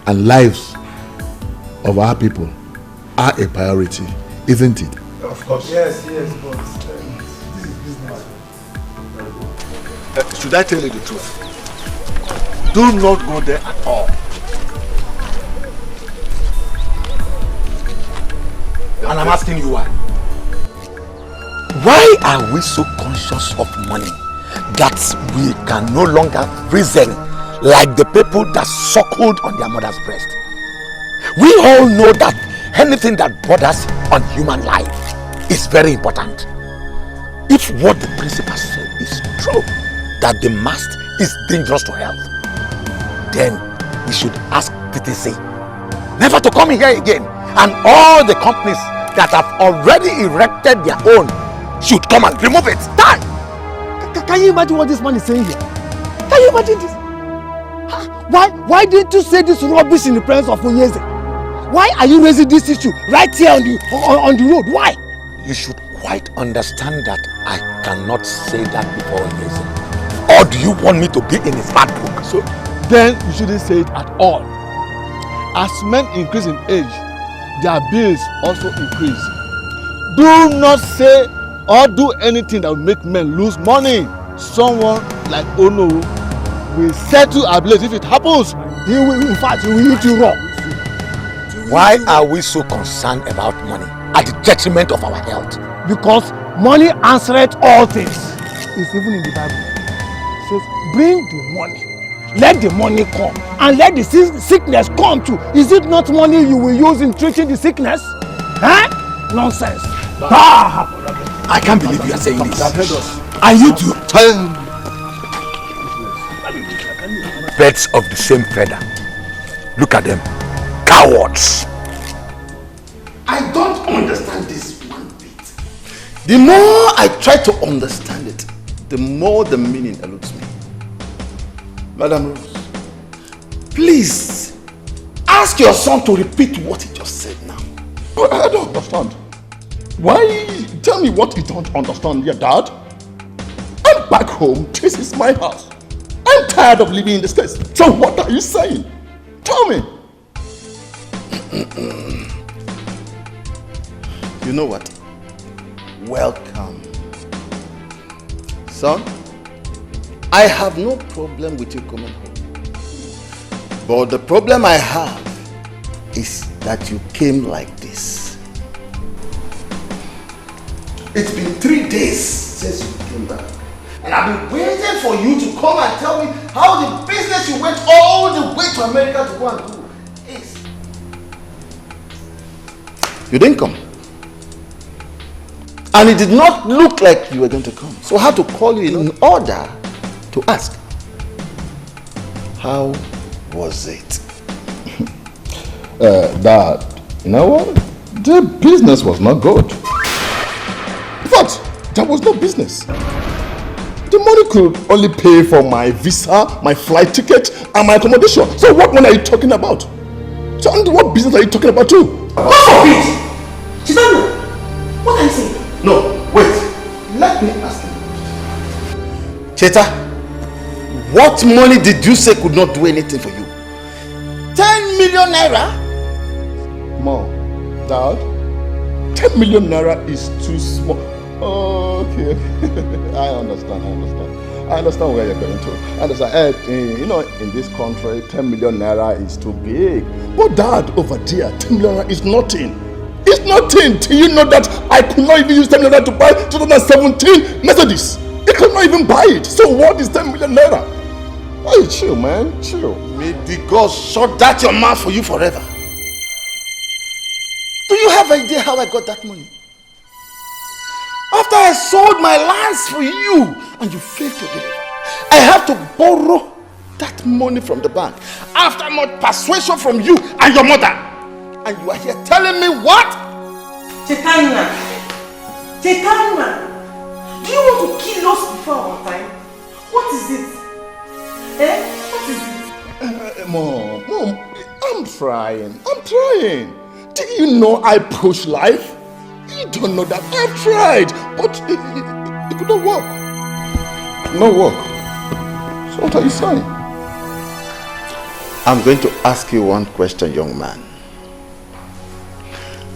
and lives of our people are a priority. isn't it? Of course. Yes, but this is business. Should I tell you the truth? Do not go there at all. And I'm asking you why. Why are we so conscious of money that we can no longer reason like the people that suckled on their mother's breast? We all know that anything that borders on human life is very important. If what the principal said is true, that the mast is dangerous to health, then we should ask TTC never to come here again, and all the companies that have already erected their own should come and remove it. Done! Can you imagine what this man is saying here? Can you imagine this? Why didn't you say this rubbish in the presence of Ugezu? Why are you raising this issue right here on the road? Why? You should quite understand that I cannot say that before Ugezu. Or do you want me to be in his bad book? So then you shouldn't say it at all. As men increase in age, their bills also increase. Do not say or do anything that will make men lose money. Someone like Onny will settle ablaze if it happens. He will, in fact, he will eat you raw. Why are we so concerned about money at the detriment of our health? Because money answereth all things. It's even in the Bible. It says, bring the money. Let the money come. And let the sickness come too. Is it not money you will use in treating the sickness? Huh? Nonsense. I can't believe you are saying this. Are you two birds of the same feather? Look at them. Cowards. I don't understand this one bit. The more I try to understand it, the more the meaning eludes me. Madam Rose, please ask your son to repeat what he just said now. But I don't understand. Why? Tell me what you don't understand, your dad. I'm back home. This is my house. I'm tired of living in this place. So what are you saying? Tell me. You know what? Welcome. Son, I have no problem with you coming home. But the problem I have is that you came like this. It's been 3 days since you came back. And I've been waiting for you to come and tell me how the business you went all the way to America to go and do is. You didn't come. And it did not look like you were going to come. So I had to call you in order to ask, how was it? Dad, you know what? The business was not good. In fact, there was no business. The money could only pay for my visa, my flight ticket, and my accommodation. So what money are you talking about? So what business are you talking about too? God forbid! Chinenye, what are you saying? No, wait. Let me ask you. Cheta, what money did you say could not do anything for you? 10 million naira? Mom, Dad, 10 million naira is too small. Okay. I understand where you're going to. I understand. You know, in this country, 10 million naira is too big. But Dad, over there, 10 million naira is nothing. It's nothing. Do you know that I could not even use 10 million naira to buy 2017 Mercedes? I could not even buy it. So what is 10 million naira? Hey, chill, man. Chill. May the gods shut that your mouth for you forever. Do you have an idea how I got that money? After I sold my lands for you and you failed to deliver, I have to borrow that money from the bank after much persuasion from you and your mother. And you are here telling me what? Chinenye, do you want to kill us before our time? What is it? What is it? Mom, I'm trying. Do you know I push life? You don't know that. I've tried, but it could not work. No work. So what are you saying? I'm going to ask you one question, young man.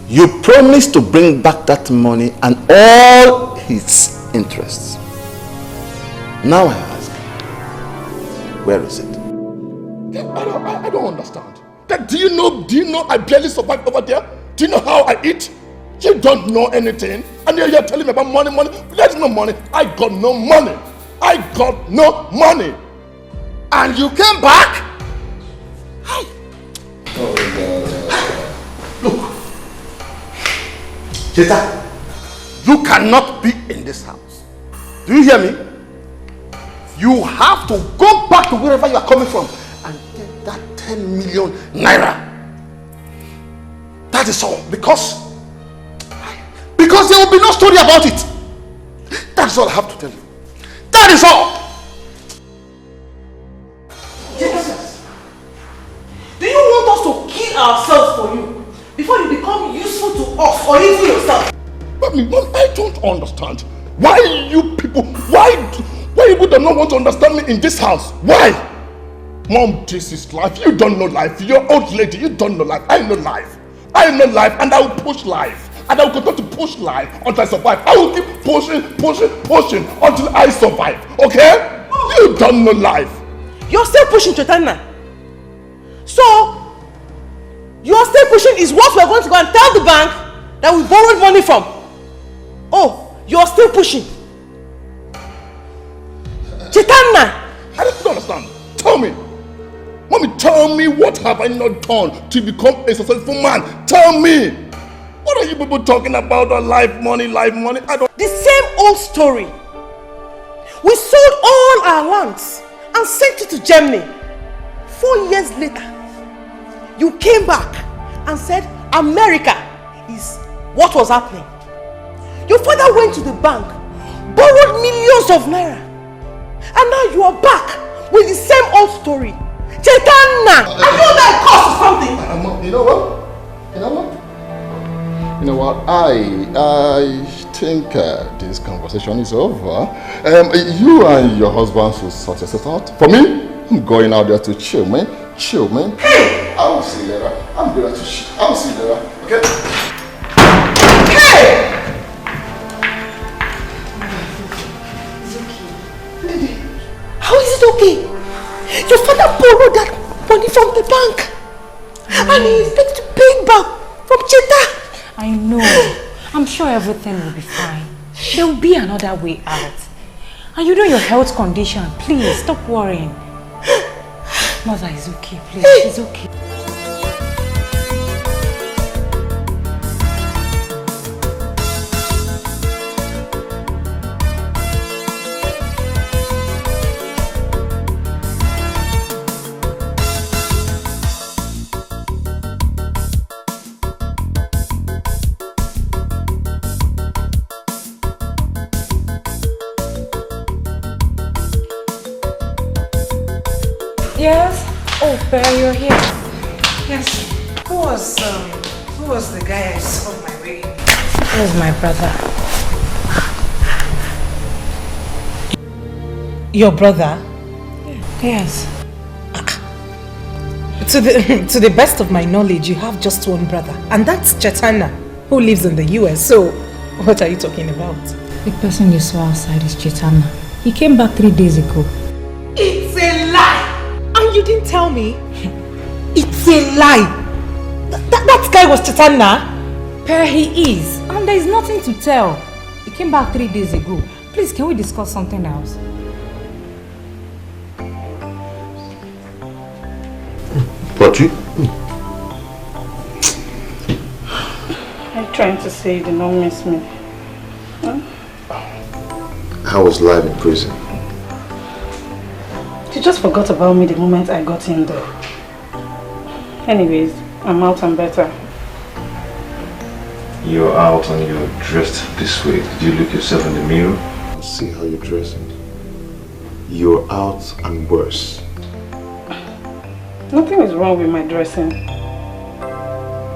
You promised to bring back that money and all its interests. Now I ask, where is it? I don't understand. Do you know I barely survive over there? Do you know how I eat? You don't know anything. And you're telling me about money. There's no money. I got no money. I got no money. And you came back? Look. Jeta, you cannot be in this house. Do you hear me? You have to go back to wherever you are coming from and get that 10 million naira. That is all. Because there will be no story about it. That's all I have to tell you. That is all. Jesus. Do you want us to kill ourselves for you before you become useful to us or even yourself? Mom, I don't understand. Why you people do not want to understand me in this house? Why? Mom, this is life. You don't know life. You're old lady. You don't know life. I know life. I know life, and I will push life. And I will continue to push life until I survive. I will keep pushing until I survive. Okay? You don't know life. You're still pushing, Chetana. So, you're still pushing is what we're going to go and tell the bank that we borrowed money from. Oh, you're still pushing. Chetana! I don't understand. Tell me. Mommy, tell me, what have I not done to become a successful man? Tell me. What are you people talking about? Life, money? I don't. The same old story. We sold all our lands and sent it to Germany. 4 years later, you came back and said America is what was happening. Your father went to the bank, borrowed millions of naira, and now you are back with the same old story. Chetana! I know that cost something! You know what? I think this conversation is over. You and your husband should sort yourself out. For me, I'm going out there to chill, man. Hey! I will see you later. I'm going to chill. I will see you later. Okay? Hey! How is it okay? Your father borrowed that money from the bank. And he expects to pay back from Cheta. I know. I'm sure everything will be fine. There will be another way out. And you know your health condition. Please, stop worrying. Mother is okay, please. She's okay. Yes? Oh, Bear, you're here. Yes. Who was the guy I saw on my way? He was my brother. Your brother? Yes. To the best of my knowledge, you have just one brother. And that's Chetana, who lives in the US. So, what are you talking about? The person you saw outside is Chetana. He came back 3 days ago. It's a lie! And you didn't tell me? It's a lie! That guy was Chetana? Per, he is. And there is nothing to tell. He came back 3 days ago. Please, can we discuss something else? But you? I'm trying to say you did not miss me. Huh? How was life in prison? You just forgot about me the moment I got in there. Anyways, I'm out and better. You're out and you're dressed this way. Did you look yourself in the mirror? See how you're dressing. You're out and worse. Nothing is wrong with my dressing.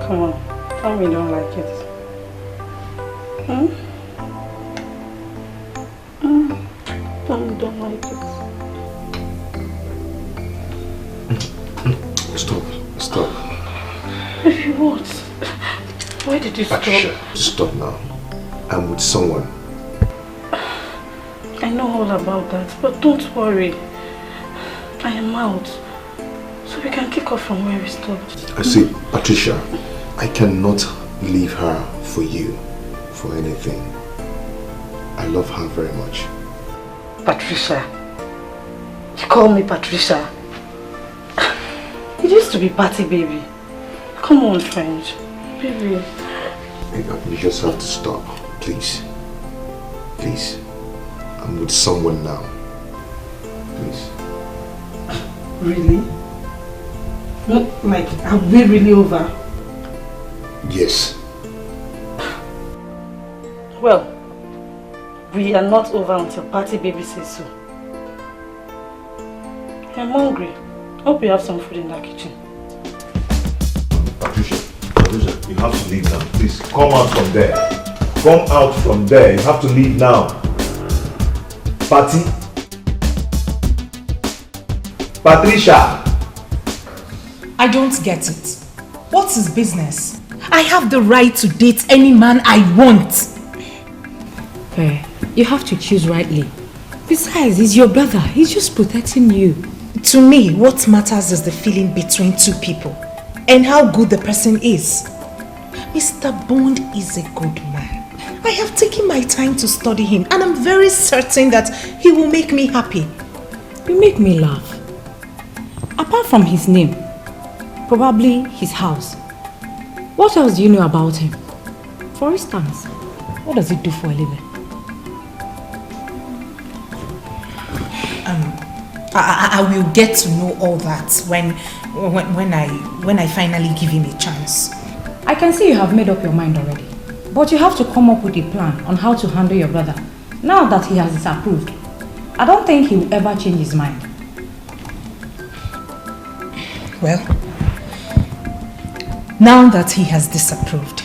Come on, tell me you don't like it. Tell me you don't like it. Stop. What? Why did you stop? Patricia, stop now. I'm with someone. I know all about that, but don't worry. I am out. So we can kick off from where we stopped. I see, Patricia, I cannot leave her for you, for anything. I love her very much. Patricia. You call me Patricia. It used to be Patty, baby. Come on, friend. Baby. You just have to stop, please. Please. I'm with someone now. Please. Really? Not like, are we really over? Yes. Well, we are not over until Patty baby says so. I'm hungry. Hope you have some food in that kitchen. Patricia, you have to leave now. Please, come out from there. Come out from there. You have to leave now. Patty? Patricia! I don't get it. What's his business? I have the right to date any man I want. Fair. You have to choose rightly. Besides, he's your brother. He's just protecting you. To me, what matters is the feeling between two people and how good the person is. Mr. Bond is a good man. I have taken my time to study him and I'm very certain that he will make me happy. You make me laugh. Apart from his name, probably his house. What else do you know about him? For instance, what does he do for a living? I will get to know all that when I finally give him a chance. I can see you have made up your mind already. But you have to come up with a plan on how to handle your brother now that he has disapproved. I don't think he will ever change his mind. Well, now that he has disapproved,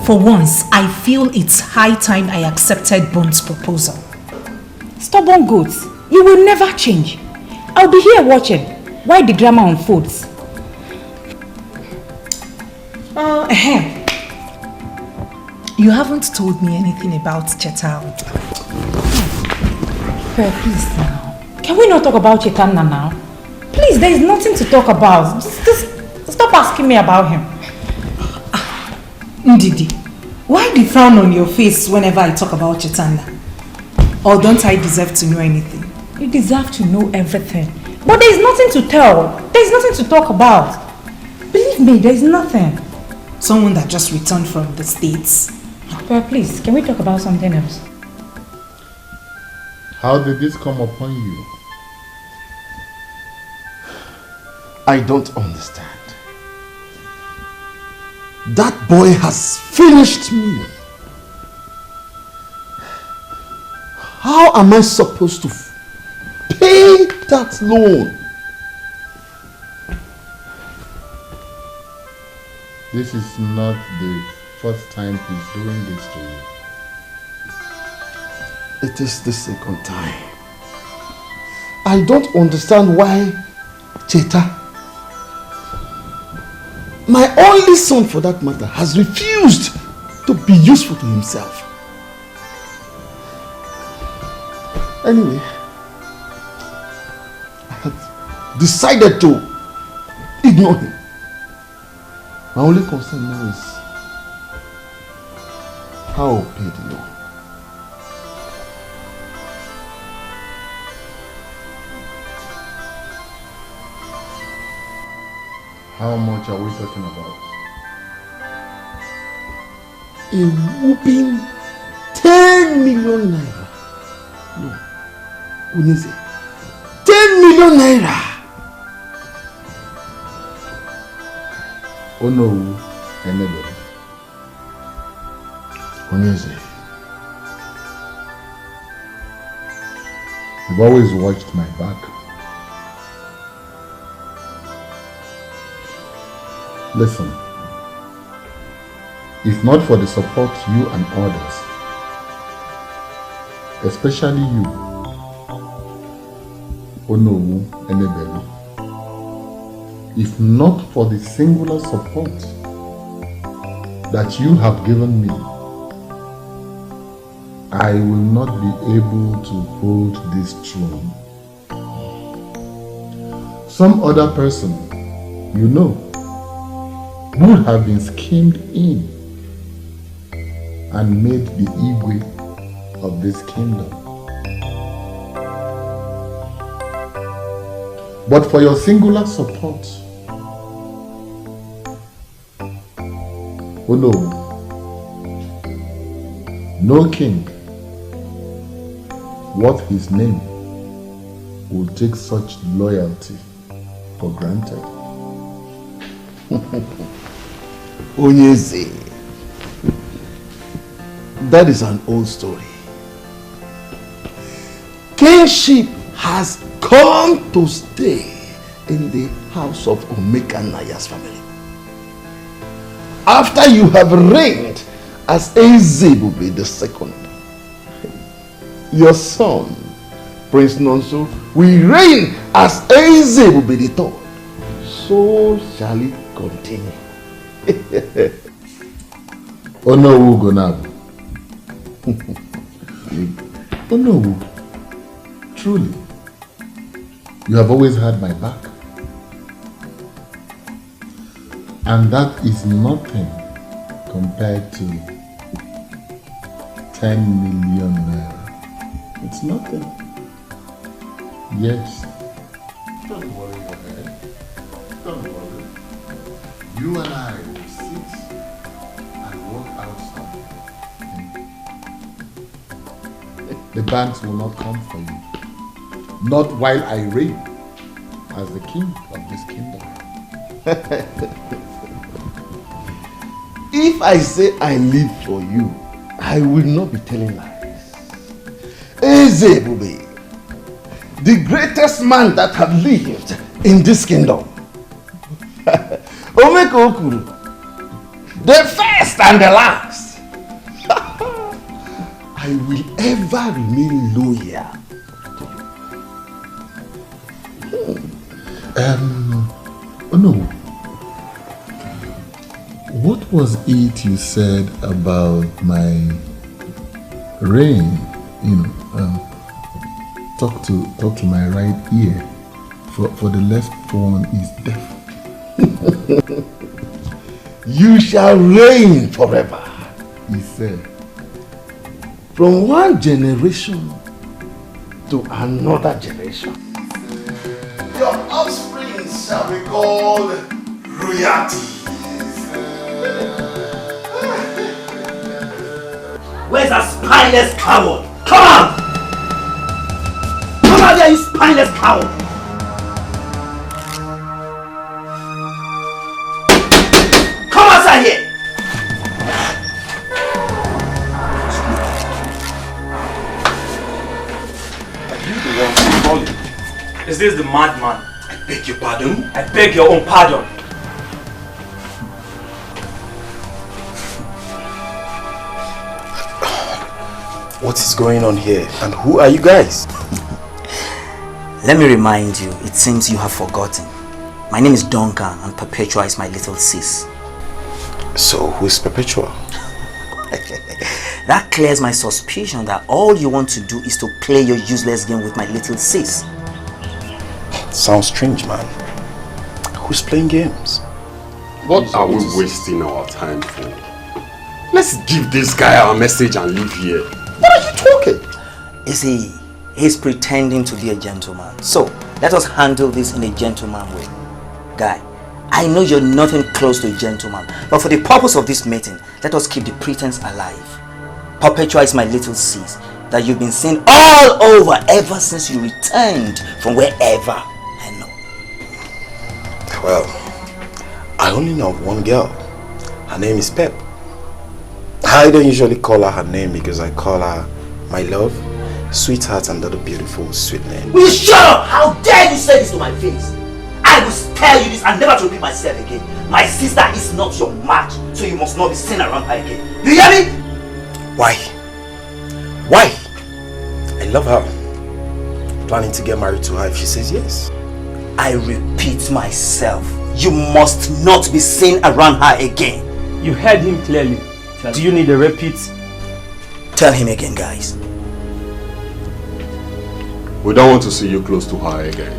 for once I feel it's high time I accepted Bond's proposal. Stubborn goats, you will never change. I'll be here watching while the drama unfolds. You haven't told me anything about Chetal. Please now. Can we not talk about Chetanna now? Please, there is nothing to talk about. Just stop asking me about him. Ndidi, why the frown on your face whenever I talk about Chetanna? Or don't I deserve to know anything? You deserve to know everything. But there is nothing to tell. There is nothing to talk about. Believe me, there is nothing. Someone that just returned from the States. Well, please, can we talk about something else? How did this come upon you? I don't understand. That boy has finished me. How am I supposed to pay that loan? This is not the first time he's doing this to you. It is the second time. I don't understand why Cheta, my only son for that matter, has refused to be useful to himself. Anyway, I have decided to ignore him. My only concern now is how I'll pay the loan. How much are we talking about? A whooping 10 million naira. No, Unise, 10 million naira. Oh no, anybody. Unise, you've always watched my back. Listen, if not for the support you and others, especially you, Onowu Enebelu, if not for the singular support that you have given me, I will not be able to hold this throne. Some other person, you know, would have been schemed in and made the Igwe of this kingdom. But for your singular support, oh no, no king worth his name will take such loyalty for granted. Onyeze, that is an old story. Kingship has come to stay in the house of Omeka Naya's family. After you have reigned as Ezebube II, your son, Prince Nonso, will reign as Ezebube III. So shall it continue. Onowu Gonabu. Onowu, truly, you have always had my back. And that is nothing compared to 10 million naira. It's nothing. Yes. Don't worry your head. Don't worry. You and I will sit and work out something. The banks will not come for you. Not while I reign as the king of this kingdom. If I say I live for you, I will not be telling lies. Ezebube, the greatest man that have lived in this kingdom. Omeka Okuru, the first and the last. I will ever remain loyal to you. Oh no. What was it you said about my reign? You know, talk to my right ear, for the left one is deaf. You shall reign forever, he said. From one generation to another generation. Your offspring shall be called royalty. Where's that spineless coward? Come on! Come out there, you spineless coward! Come outside here! Are you the one who called me? Is this the madman? I beg your pardon? I beg your own pardon. What is going on here? And who are you guys? Let me remind you, it seems you have forgotten. My name is Duncan and Perpetua is my little sis. So, who is Perpetua? That clears my suspicion that all you want to do is to play your useless game with my little sis. Sounds strange, man. Who's playing games? What are we wasting our time for? Let's give this guy our message and leave here. What are you talking? You see, he's pretending to be a gentleman. So, let us handle this in a gentleman way. Guy, I know you're nothing close to a gentleman, but for the purpose of this meeting, let us keep the pretense alive. Perpetua is my little sis that you've been seeing all over ever since you returned from wherever I know. Well, I only know of one girl. Her name is Pep. I don't usually call her name because I call her my love, sweetheart, and other beautiful sweet name. Will you shut up? How dare you say this to my face? I will spare you this and never to repeat myself again. My sister is not your match, so you must not be seen around her again. You hear me? Why? Why? I love her. Planning to get married to her if she says yes. I repeat myself. You must not be seen around her again. You heard him clearly. Do you need a repeat? Tell him again, guys. We don't want to see you close to her again.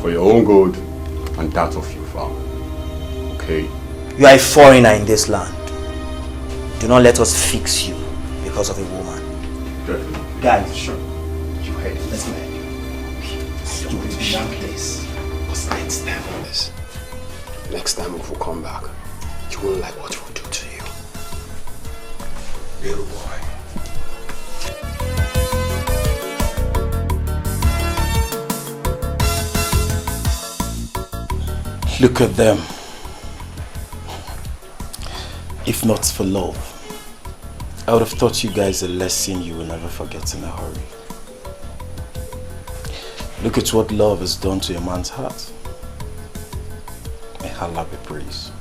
For your own good and that of your family. Okay? You are a foreigner in this land. Do not let us fix you because of a woman. Definitely. Guys, sure. You heard. Let's go. Stupid place. What's next time on this? Next time if we come back, you won't like what we'll do to you. Little boy. Look at them. If not for love, I would have taught you guys a lesson you will never forget in a hurry. Look at what love has done to a man's heart. May Allah be praised.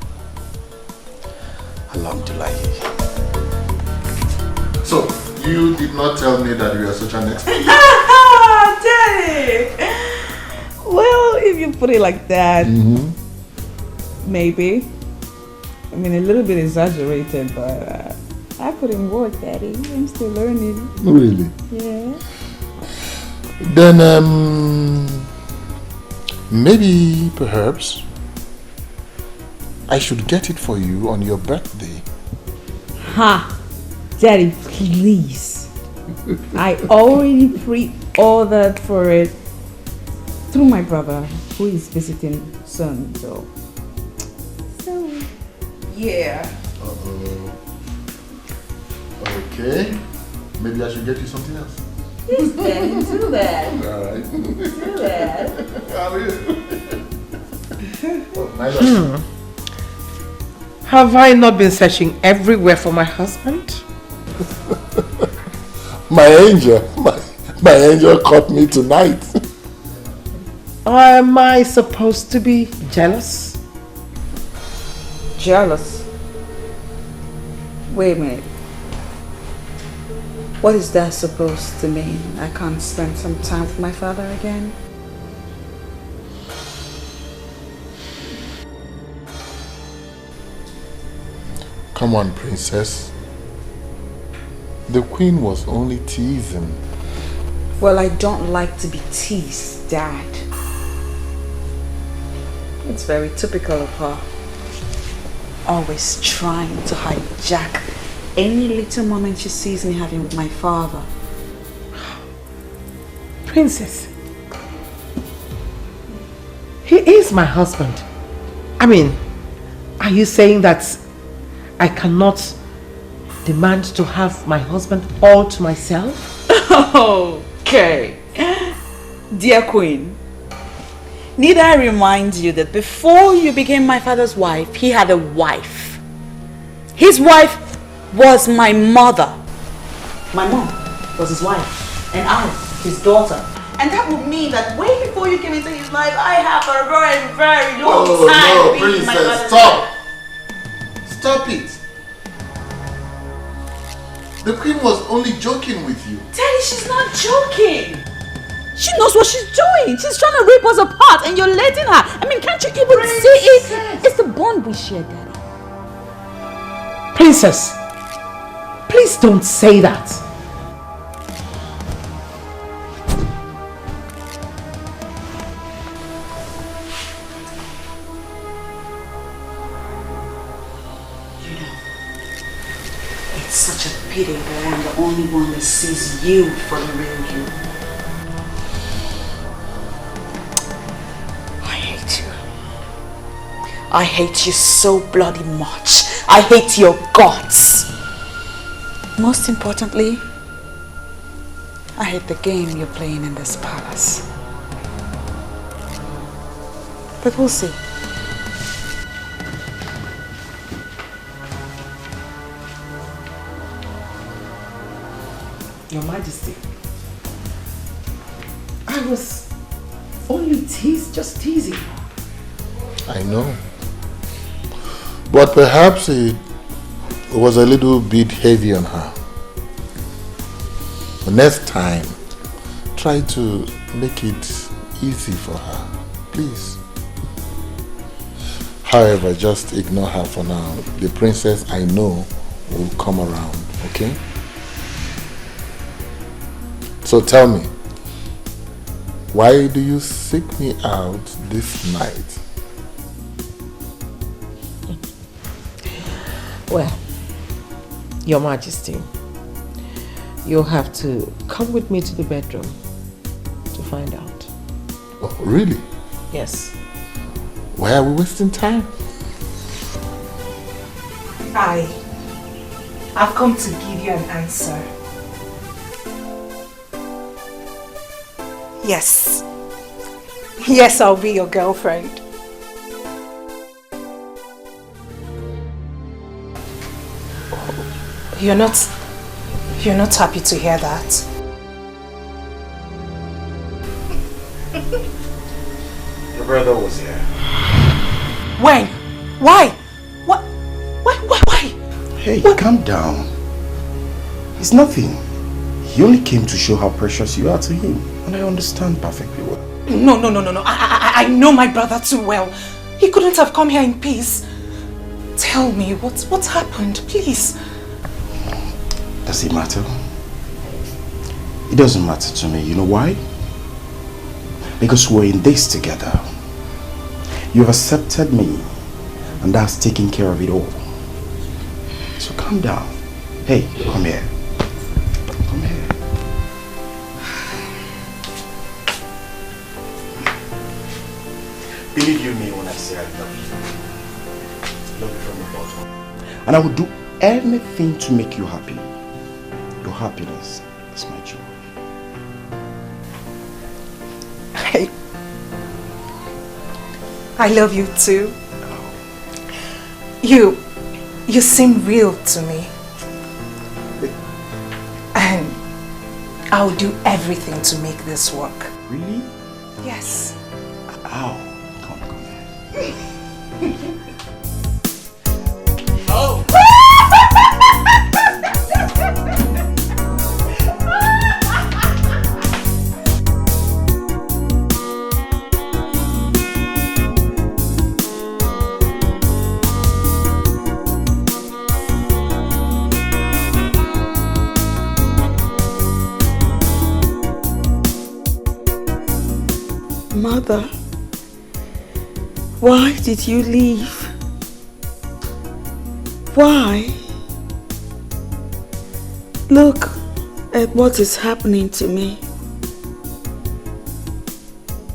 Alhamdulillah. So, you did not tell me that you are such an expert. Daddy! Well, if you put it like that, maybe. I mean, a little bit exaggerated, but I put in work, Daddy. I'm still learning. Really? Yeah. Then, maybe, perhaps, I should get it for you on your birthday. Ha! Daddy, please. I already pre-ordered for it through my brother, who is visiting soon, so yeah. Okay. Maybe I should get you something else. Yes, Daddy, do that. Alright. Do that. Have I not been searching everywhere for my husband? My angel caught me tonight. Am I supposed to be jealous? Jealous? Wait a minute. What is that supposed to mean? I can't spend some time with my father again? Come on, princess. The queen was only teasing. Well, I don't like to be teased, Dad. It's very typical of her. Always trying to hijack any little moment she sees me having with my father. Princess, he is my husband. I mean, are you saying that I cannot demand to have my husband all to myself? Okay. Dear Queen, need I remind you that before you became my father's wife, he had a wife. His wife was my mother. My mom was his wife, and I, his daughter. And that would mean that way before you came into his life, I have a very, very long time being my father's wife. Stop it. The queen was only joking with you. Daddy, she's not joking. She knows what she's doing. She's trying to rip us apart and you're letting her. I mean, can't you even see it? It's the bond we share, Daddy. Princess, please don't say that. It's such a pity that I'm the only one that sees you for the real you. I hate you. I hate you so bloody much. I hate your guts. Most importantly, I hate the game you're playing in this palace. But we'll see. Your Majesty, I was only just teasing. I know. But perhaps it was a little bit heavy on her. The next time, try to make it easy for her, please. However, just ignore her for now. The princess I know will come around, okay? So tell me, why do you seek me out this night? Well, Your Majesty, you'll have to come with me to the bedroom to find out. Oh, really? Yes. Why are we wasting time? I've come to give you an answer. Yes. Yes, I'll be your girlfriend. You're not happy to hear that? Your brother was here. When? Why? Why? Hey, calm down. It's nothing. He only came to show how precious you are to him. And I understand perfectly well. No. I know my brother too well. He couldn't have come here in peace. Tell me, what's happened, please? Does it matter? It doesn't matter to me. You know why? Because we're in this together. You've accepted me, and that's taking care of it all. So calm down. Hey, come here. Come here. Believe you me when I say I love you. Love you from the bottom. And I will do anything to make you happy. Your happiness is my joy. I love you too. You seem real to me. And I'll do everything to make this work. Really? Yes. Ow. Come here. Oh. Mother, why did you leave? Why? Look at what is happening to me.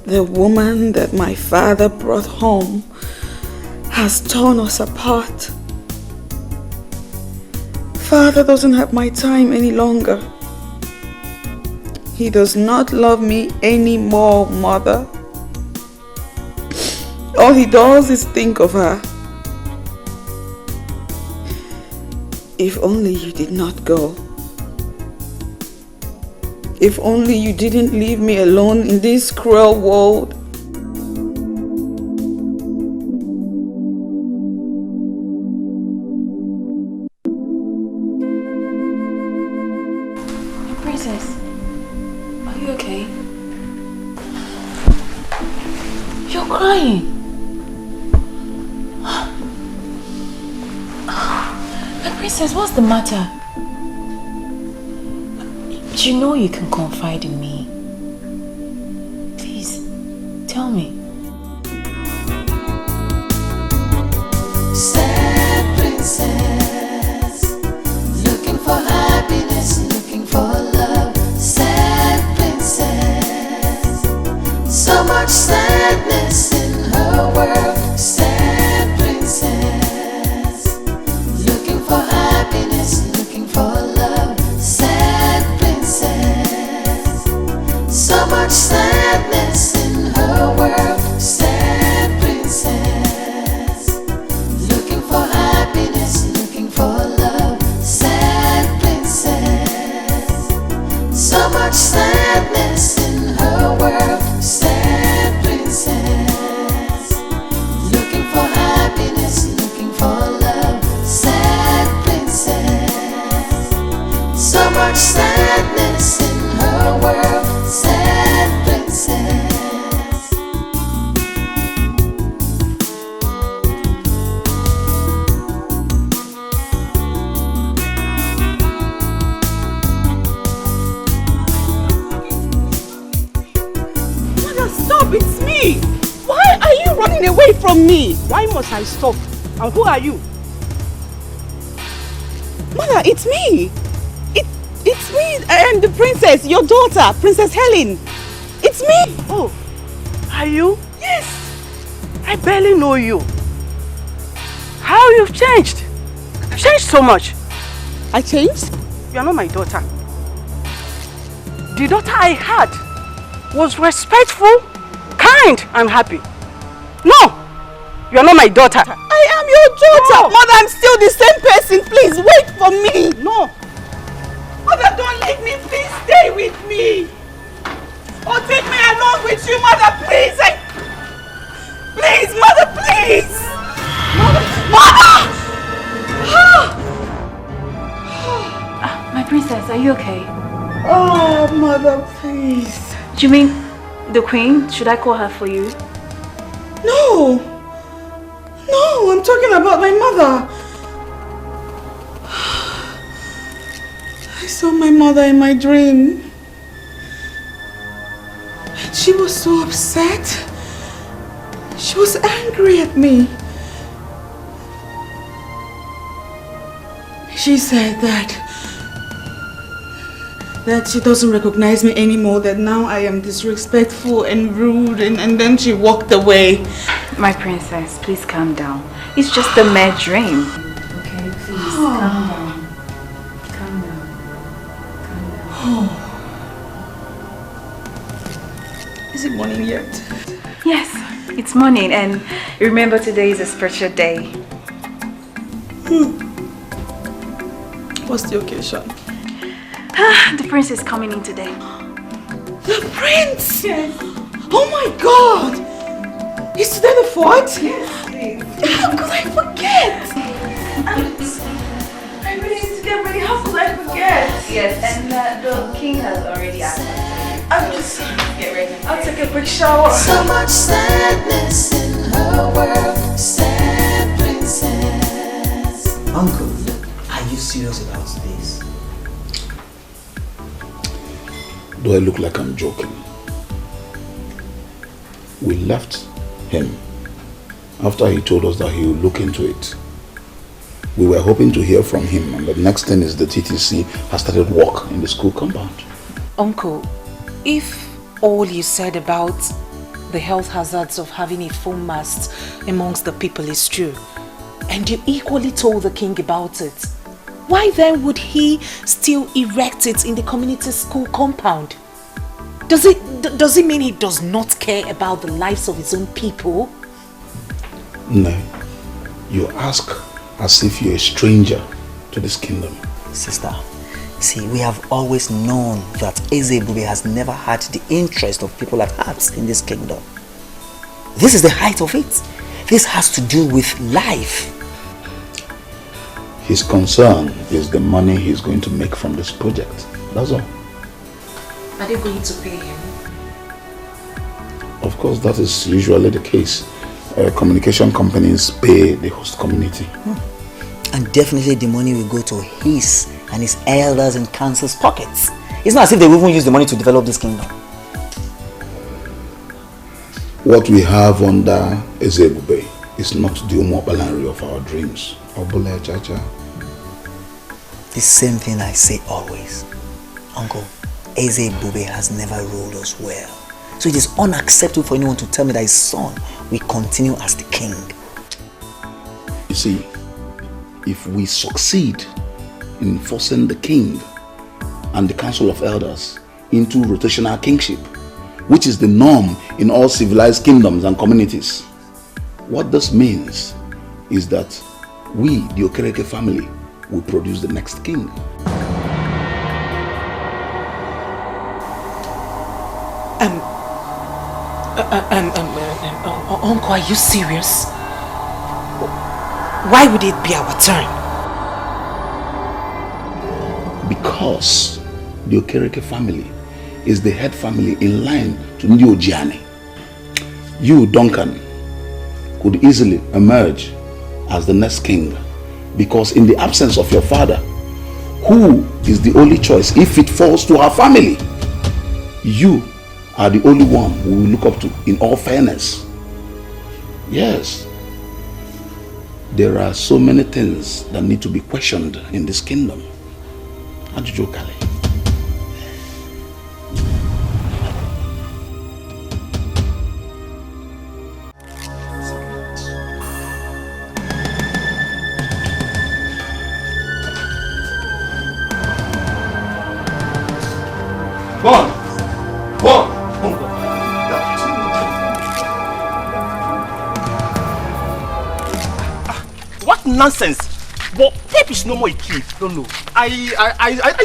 The woman that my father brought home has torn us apart. Father doesn't have my time any longer. He does not love me anymore, Mother. All he does is think of her. If only you did not go. If only you didn't leave me alone in this cruel world. Princess, are you okay? You're crying. Princess, what's the matter? You know you can confide in me. Please, tell me. Sad princess, looking for happiness, looking for love. Sad princess, so much sadness in her world. Sad princess, looking for happiness, looking for love. Sad princess, so much sadness in her world. Sad princess, looking for happiness, looking for love. Sad princess, so much sadness in her world. Sad princess, looking for happiness, looking for love. Sad princess, so much sadness in her world. Sad princess. me! Why are you running away from me? Why must I stop? And who are you? Mother, it's me. It's me and the princess, your daughter, Princess Helen. It's me. Oh, are you? Yes. I barely know you. How you've changed. You've changed so much. I changed? You're not my daughter. The daughter I had was respectful, kind, and happy. No, you're not my daughter. I am your daughter. No. Mother, I'm still the same person. Please wait for me. No. Mother, don't leave me. Please stay with me. Or take me along with you, Mother, please. Please, Mother, please. Mother! My princess, are you okay? Oh, Mother, please. Do you mean the queen? Should I call her for you? No. No, I'm talking about my mother. I saw my mother in my dream. And she was so upset. She was angry at me. She said that she doesn't recognize me anymore, that now I am disrespectful and rude, and then she walked away. My princess, please calm down. It's just a mere dream. Okay, please calm down. Calm down. Calm down. Is it morning yet? Yes, it's morning, and remember today is a special day. What's the occasion? The prince is coming in today. The prince? Yes. Oh my God! Is today the 4th? Yes, please. How could I forget? I really need to get ready. How could I forget? Yes, and the king has already asked. I'm just get ready. I'll take a quick shower. So much sadness in her world, sad princess. Uncle, are you serious about this? Do I look like I'm joking? We left him after he told us that he would look into it. We were hoping to hear from him, and the next thing is the TTC has started work in the school compound. Uncle, if all you said about the health hazards of having a foam mast amongst the people is true, and you equally told the king about it, why then would he still erect it in the community school compound? Does it mean he does not care about the lives of his own people? No. You ask as if you're a stranger to this kingdom. Sister, see, we have always known that Ezebube has never had the interest of people at heart in this kingdom. This is the height of it. This has to do with life. His concern is the money he's going to make from this project. That's all. Are they going to pay him? Of course, that is usually the case. Communication companies pay the host community. And definitely the money will go to his and his elders and council's pockets. It's not as if they will even use the money to develop this kingdom. What we have under Ezebube is not the Umobalanri of our dreams. Obule Chacha. The same thing I say always. Uncle, Ezebube has never ruled us well. So it is unacceptable for anyone to tell me that his son will continue as the king. You see, if we succeed in forcing the king and the council of elders into rotational kingship, which is the norm in all civilized kingdoms and communities, what this means is that we, the Okereke family, will produce the next king. Uncle, are you serious? Why would it be our turn? Because the Okereke family is the head family in line to Ndi Ojiane. You, Duncan, could easily emerge as the next king, because in the absence of your father, who is the only choice if it falls to our family, you are the only one we will look up to in all fairness. Yes. There are so many things that need to be questioned in this kingdom. Ajuju Kale. What nonsense! But tape is no more a key. No. I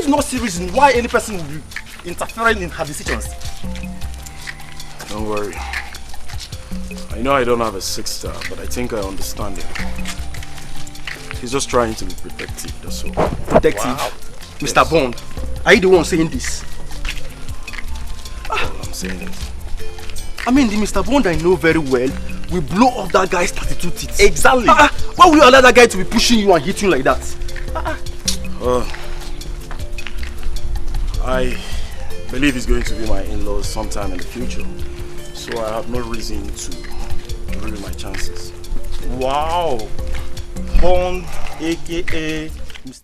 do not see reason why any person would be interfering in her decisions. Don't worry. I know I don't have a 6-star, but I think I understand him. He's just trying to be protective, that's all. Protective? Wow. Mr. Yes. Bond, are you the one saying this? Well, I'm saying it. I mean, the Mr. Bond I know very well will blow off that guy's 32 teeth. Exactly. Why will you allow that guy to be pushing you and hitting you like that? I believe he's going to be my in-laws sometime in the future. So I have no reason to ruin my chances. Wow. Bond, aka